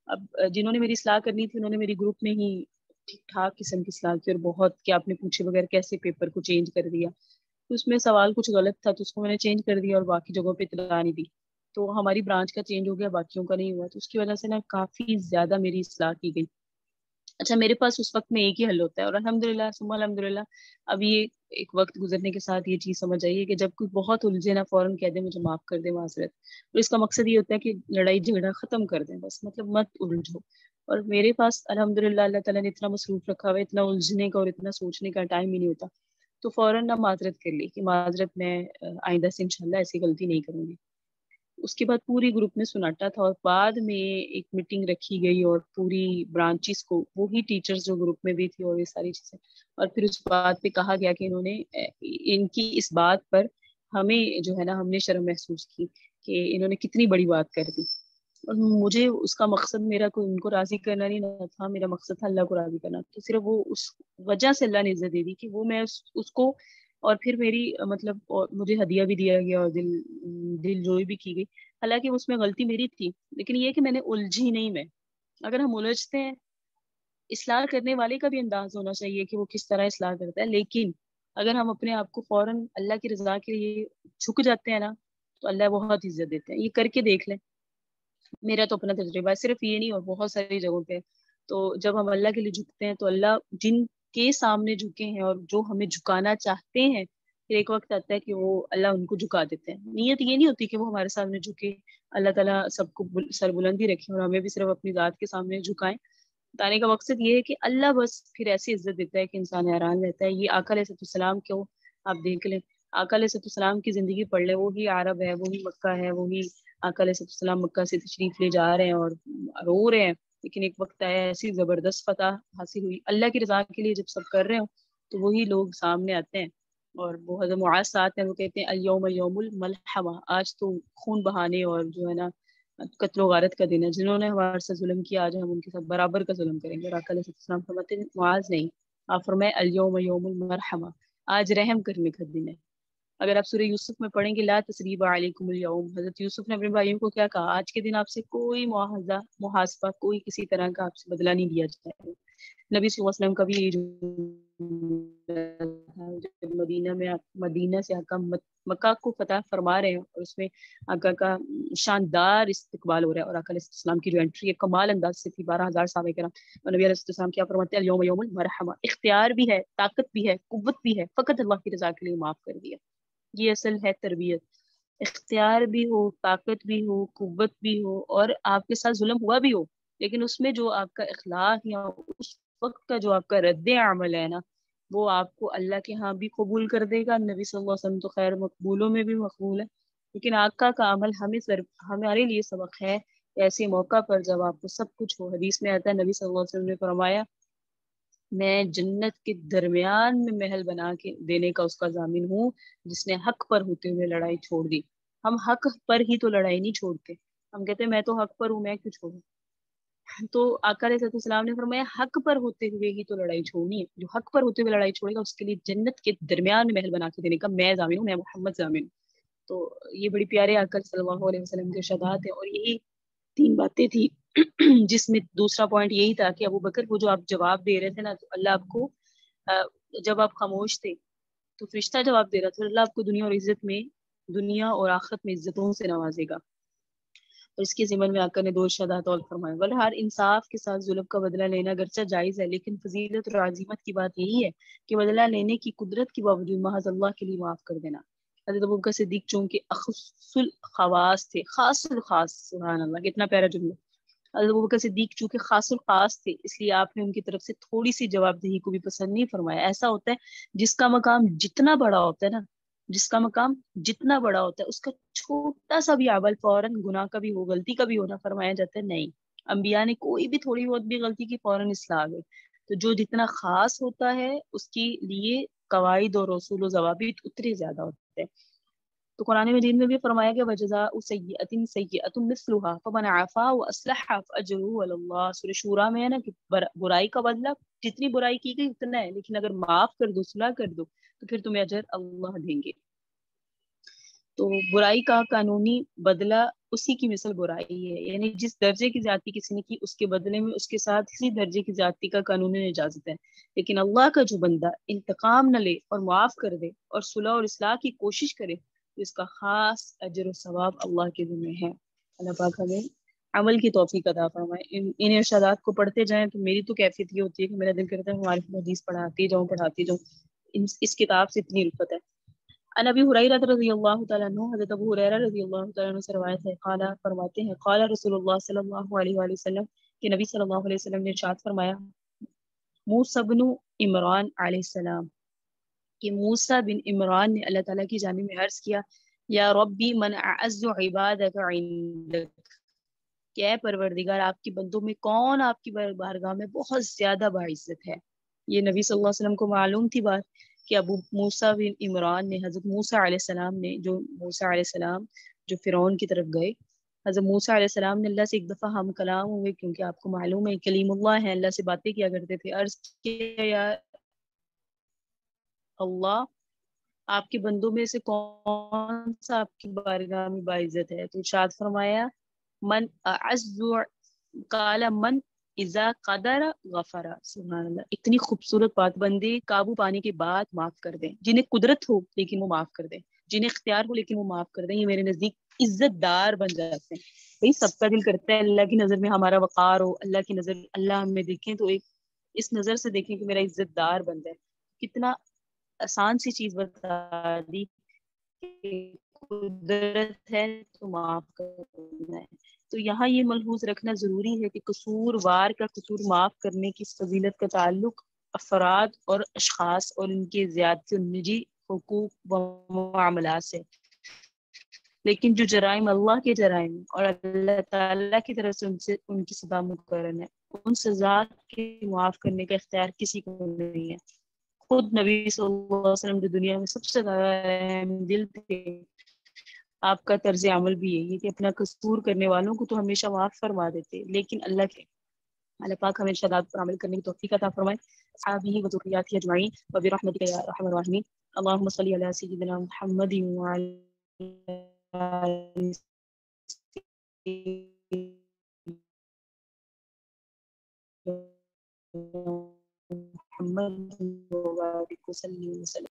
اب جنہوں نے میری اصلاح کرنی تھی انہوں نے میری گروپ میں ہی ٹھیک ٹھاک قسم کی اصلاح کی اور بہت کہ آپ نے پوچھے بغیر کیسے پیپر کو چینج کر دیا تو اس میں سوال کچھ غلط تھا تو اس کو میں نے چینج کر دیا اور باقی جگہوں پہ اطلاع نہیں دی تو ہماری برانچ کا چینج ہو گیا باقیوں کا نہیں ہوا تو اس کی وجہ سے نا کافی زیادہ میری اصلاح کی گئی. اچھا میرے پاس اس وقت میں ایک ہی حل ہوتا ہے اور الحمدللہ ثم الحمدللہ اب یہ ایک وقت گزرنے کے ساتھ یہ چیز سمجھ آئی ہے کہ جب کوئی بہت الجھے نا فوراً کہہ دے مجھے معاف کر دے معذرت اور اس کا مقصد یہ ہوتا ہے کہ لڑائی جھگڑا ختم کر دیں بس مطلب مت الجھو. اور میرے پاس الحمدللہ اللہ تعالیٰ نے اتنا مصروف رکھا ہوا ہے اتنا الجھنے کا اور اتنا سوچنے کا ٹائم ہی نہیں ہوتا تو فوراً نہ معذرت کر لی کہ معذرت میں آئندہ سے انشاءاللہ ایسی غلطی نہیں کروں گی. اس کے بعد پوری گروپ میں سناٹا تھا، اور بعد میں ایک میٹنگ رکھی گئی اور پوری برانچز کو، وہی ٹیچرز جو گروپ میں بھی تھی اور یہ ساری چیزیں، اور پھر اس بات پہ کہا گیا کہ انہوں نے ان کی اس بات پر ہمیں جو ہے نا، ہم نے شرم محسوس کی کہ انہوں نے کتنی بڑی بات کر دی. اور مجھے اس کا مقصد میرا کوئی ان کو راضی کرنا نہیں تھا، میرا مقصد تھا اللہ کو راضی کرنا. تو صرف وہ اس وجہ سے اللہ نے عزت دے دی کہ وہ میں اس کو، اور پھر میری مطلب مجھے ہدیہ بھی دیا گیا اور دل جوئی بھی کی گئی. حالانکہ اس میں غلطی میری تھی، لیکن یہ کہ میں نے الجھی نہیں. میں اگر ہم الجھتے ہیں، اصلاح کرنے والے کا بھی انداز ہونا چاہیے کہ وہ کس طرح اصلاح کرتا ہے، لیکن اگر ہم اپنے آپ کو فوراً اللہ کی رضا کے لیے جھک جاتے ہیں نا، تو اللہ بہت عزت دیتے ہیں. یہ کر کے دیکھ لیں، میرا تو اپنا تجربہ ہے، صرف یہ نہیں اور بہت ساری جگہوں پہ. تو جب ہم اللہ کے لیے جھکتے ہیں تو اللہ جن کے سامنے جھکے ہیں اور جو ہمیں جھکانا چاہتے ہیں، پھر ایک وقت آتا ہے کہ وہ اللہ ان کو جھکا دیتے ہیں. نیت یہ نہیں ہوتی کہ وہ ہمارے سامنے جھکے، اللہ تعالیٰ سب کو سر بلندی رکھے اور ہمیں بھی صرف اپنی ذات کے سامنے جھکائیں. بتانے کا مقصد یہ ہے کہ اللہ بس پھر ایسی عزت دیتا ہے کہ انسان حیران رہتا ہے. یہ آقا علیہ السلام کو آپ دیکھ لیں، آقا علیہ السلام کی زندگی پڑھ لیں، وہی عرب ہے، وہی مکہ ہے، وہی آقا علیہ السلام مکہ سے تشریف لے جا رہے ہیں اور رو رہے ہیں. لیکن ایک وقت آیا، ایسی زبردست فتح حاصل ہوئی اللہ کی رضا کے لیے، جب سب کر رہے ہوں تو وہی لوگ سامنے آتے ہیں اور وہ حضرت معاذ سے آتے ہیں. وہ کہتے ہیں الیوم یوم الملحمہ، آج تو خون بہانے اور جو ہے نا قتل و غارت کا دن ہے. جنہوں نے ہمارے ساتھ ظلم کیا، آج ہم ان کے ساتھ برابر کا ظلم کریں گے. اور آقا علیہ السلام فرماتے ہیں معاذ نہیں، آپ فرمائے الیوم یوم المرحمہ، آج رحم کرنے کا دن ہے. اگر آپ سورہ یوسف میں پڑھیں گے لا تثریب علیکم اليوم، حضرت یوسف نے اپنے بھائیوں کو کیا کہا؟ آج کے دن آپ سے کوئی محاسبہ، کوئی کسی طرح کا آپ سے بدلہ نہیں لیا جائے گا. نبی صلی اللہ علیہ وسلم کا بھی جب مدینہ سے آقا مکہ کو فتح فرما رہے ہیں اور اس میں آقا کا شاندار استقبال ہو رہا ہے، اور آقا علیہ السلام کی جو انٹری ہے کمال انداز سے تھی. 12,000 صحابہ کرام، اور نبی علیہ السلام کیا فرماتے ہیں؟ الیوم یوم المرحمہ، اختیار بھی ہے، طاقت بھی ہے، قوت بھی ہے، فقط اللہ کی رضا کے لیے معاف کر دیا. یہ اصل ہے تربیت. اختیار بھی ہو، طاقت بھی ہو، قوت بھی ہو، اور آپ کے ساتھ ظلم ہوا بھی ہو، لیکن اس میں جو آپ کا اخلاق یا اس وقت کا جو آپ کا رد عمل ہے نا، وہ آپ کو اللہ کے ہاں بھی قبول کر دے گا. نبی صلی اللہ علیہ وسلم تو خیر مقبولوں میں بھی مقبول ہے، لیکن آقا کا عمل ہمارے لیے سبق ہے. ایسے موقع پر جب آپ کو سب کچھ ہو، حدیث میں آتا ہے نبی صلی اللہ علیہ وسلم نے فرمایا میں جنت کے درمیان میں محل بنا کے دینے کا اس کا ضامن ہوں جس نے حق پر ہوتے ہوئے لڑائی چھوڑ دی. ہم حق پر ہی تو لڑائی نہیں چھوڑتے، ہم کہتے ہیں میں تو حق پر ہوں، میں کیوں چھوڑوں. تو آقا علیہ السلام نے فرمایا حق پر ہوتے ہوئے ہی تو لڑائی چھوڑنی ہے. جو حق پر ہوتے ہوئے لڑائی چھوڑے گا اس کے لیے جنت کے درمیان میں محل بنا کے دینے کا میں ضامن ہوں، میں محمد ضامن ہوں. تو یہ بڑی پیارے آقا صلی اللہ علیہ وسلم کے ارشادات ہیں. اور یہی 3 باتیں تھی جس میں دوسرا پوائنٹ یہی تھا کہ ابو بکر وہ جو آپ جواب دے رہے تھے نا، تو اللہ آپ کو جب آپ خاموش تھے تو فرشتہ جواب دے رہا تھا، اللہ آپ کو دنیا اور آخرت میں عزتوں سے نوازے گا. اور اس کے ضمن میں آقا نے 2 ارشادات اور فرمائے. بہرحال انصاف کے ساتھ ظلم کا بدلہ لینا اگرچہ جائز ہے، لیکن فضیلت اور عظیمت کی بات یہی ہے کہ بدلہ لینے کی قدرت کے باوجود محض اللہ کے لیے معاف کر دینا. حضرت ابوبکر صدیق چونکہ اخص الخواص تھے، خاص الخاص، سبحان اللہ کتنا پیارا جملہ. حضرت ابوبکر صدیق چونکہ خاص الخاص تھے، اس لیے آپ نے ان کی طرف سے تھوڑی سی جواب دہی کو بھی پسند نہیں فرمایا. ایسا ہوتا ہے جس کا مقام جتنا بڑا ہوتا ہے نا، جس کا مقام جتنا بڑا ہوتا ہے اس کا چھوٹا سا بھی عمل فوراً گناہ کا بھی ہو، غلطی کا بھی ہونا فرمایا جاتا ہے. نہیں، انبیاء نے کوئی بھی تھوڑی بہت بھی غلطی کی فوراً اصلاح گئی. تو جو جتنا خاص ہوتا ہے اس کے لیے قواعد اور اصول و ضوابط اتنے زیادہ ہوتے ہیں. تو قرآن مجید میں بھی فرمایا کہ وجزاء سیئۃ سیئۃ مثلھا فمن عفا واصلح فاجرہ علی اللہ. سورہ شورى میں ہے نا کہ برائی کا بدلہ جتنی برائی کی گئی اتنا ہے، لیکن اگر معاف کر دو، صلح کر دو، تو پھر تمہیں اجر اللہ دیں گے. تو برائی کا قانونی بدلہ اسی کی مثل برائی ہے، یعنی جس درجے کی زیادتی کسی نے کی اس کے بدلے میں اس کے ساتھ اسی درجے کی زیادتی کا قانونی اجازت ہے. لیکن اللہ کا جو بندہ انتقام نہ لے اور معاف کر دے اور صلح اور اصلاح کی کوشش کرے تو اس کا خاص اجر و ثواب اللہ کے ذمہ ہے. اللہ پاک ہمیں عمل کی توفیق عطا فرمائے. ان ارشادات کو پڑھتے جائیں تو میری تو کیفیت یہ ہوتی ہے کہ میرا دل کرتا ہے ہماری حدیث پڑھاتی جاؤں. اس کتاب سے اتنی رفت ہے. عن ابی ہریرہ رضی اللہ تعالیٰ عنہ، حضرت ابو ہریرہ رضی اللہ تعالیٰ عنہ سے روایت ہے، قال فرماتے ہیں قال رسول اللہ صلی اللہ علیہ وآلہ وسلم کہ نبی صلی اللہ علیہ وسلم نے ارشاد فرمایا موسیٰ بن عمران علیہ السلام کہ موسیٰ بن عمران نے اللہ تعالیٰ کی جانب میں عرض کیا یا ربی من اعز عبادک عندک، کہ اے پروردگار آپ کے بندوں میں کون آپ کی بارگاہ میں بہت زیادہ باعزت ہے۔ یہ نبی صلی اللہ علیہ وسلم کو معلوم تھی بات کہ ابو موسیٰ بن عمران نے، حضرت موسیٰ علیہ السلام نے، جو موسیٰ علیہ السلام جو فرعون کی طرف گئے، حضرت موسیٰ علیہ السلام نے اللہ سے ایک دفعہ ہم کلام ہوئے، کیونکہ آپ کو معلوم ہے کلیم اللہ ہے، اللہ سے باتیں کیا کرتے تھے۔ عرض کیا یا اللہ، آپ کے بندوں میں سے کون سا آپ کی بارگاہ میں باعزت ہے؟ تو ارشاد فرمایا من اعز، قال من اذا قدر غفر۔ سبحان اللہ، اتنی خوبصورت بات، بندے قابو پانے کے بعد معاف کر دیں، جنہیں قدرت ہو لیکن وہ معاف کر دیں، جنہیں اختیار ہو لیکن وہ معاف کر دیں، یہ میرے نزدیک عزت دار بن جاتے ہیں۔ بھائی سب کا دل کرتا ہے اللہ کی نظر میں ہمارا وقار ہو، اللہ کی نظر اللہ ہمیں دیکھیں تو ایک اس نظر سے دیکھیں کہ میرا عزت دار بن جائے۔ کتنا آسان سی چیز بتا دی کہ قدرت ہے تو معاف کرنا ہے۔ تو یہاں یہ ملحوظ رکھنا ضروری ہے کہ قصور وار کا قصور معاف کرنے کی فضیلت کا تعلق افراد اور اشخاص اور ان کے زیادتی اور نجی حقوق و معاملات سے، لیکن جو جرائم اللہ کے جرائم اور اللہ تعالیٰ کی طرف سے ان کی سزا مقرر ہے، ان سزا کے معاف کرنے کا اختیار کسی کو نہیں ہے۔ خود نبی صلی اللہ علیہ وسلم جو دنیا میں سب سے زیادہ رحم دل تھے، آپ کا طرز عمل بھی یہی ہے کہ اپنا قصور کرنے والوں کو تو ہمیشہ معاف فرما دیتے، لیکن اللہ پاک ہمیں ارشادات پر عمل کرنے کی توفیق عطا فرمائے۔ اصحابہ و ذریاتہ اجمعین وبرحمتک یا ارحم الراحمین۔ اللهم صل علی سیدنا محمد وعلی آل محمد وبارک وسلم۔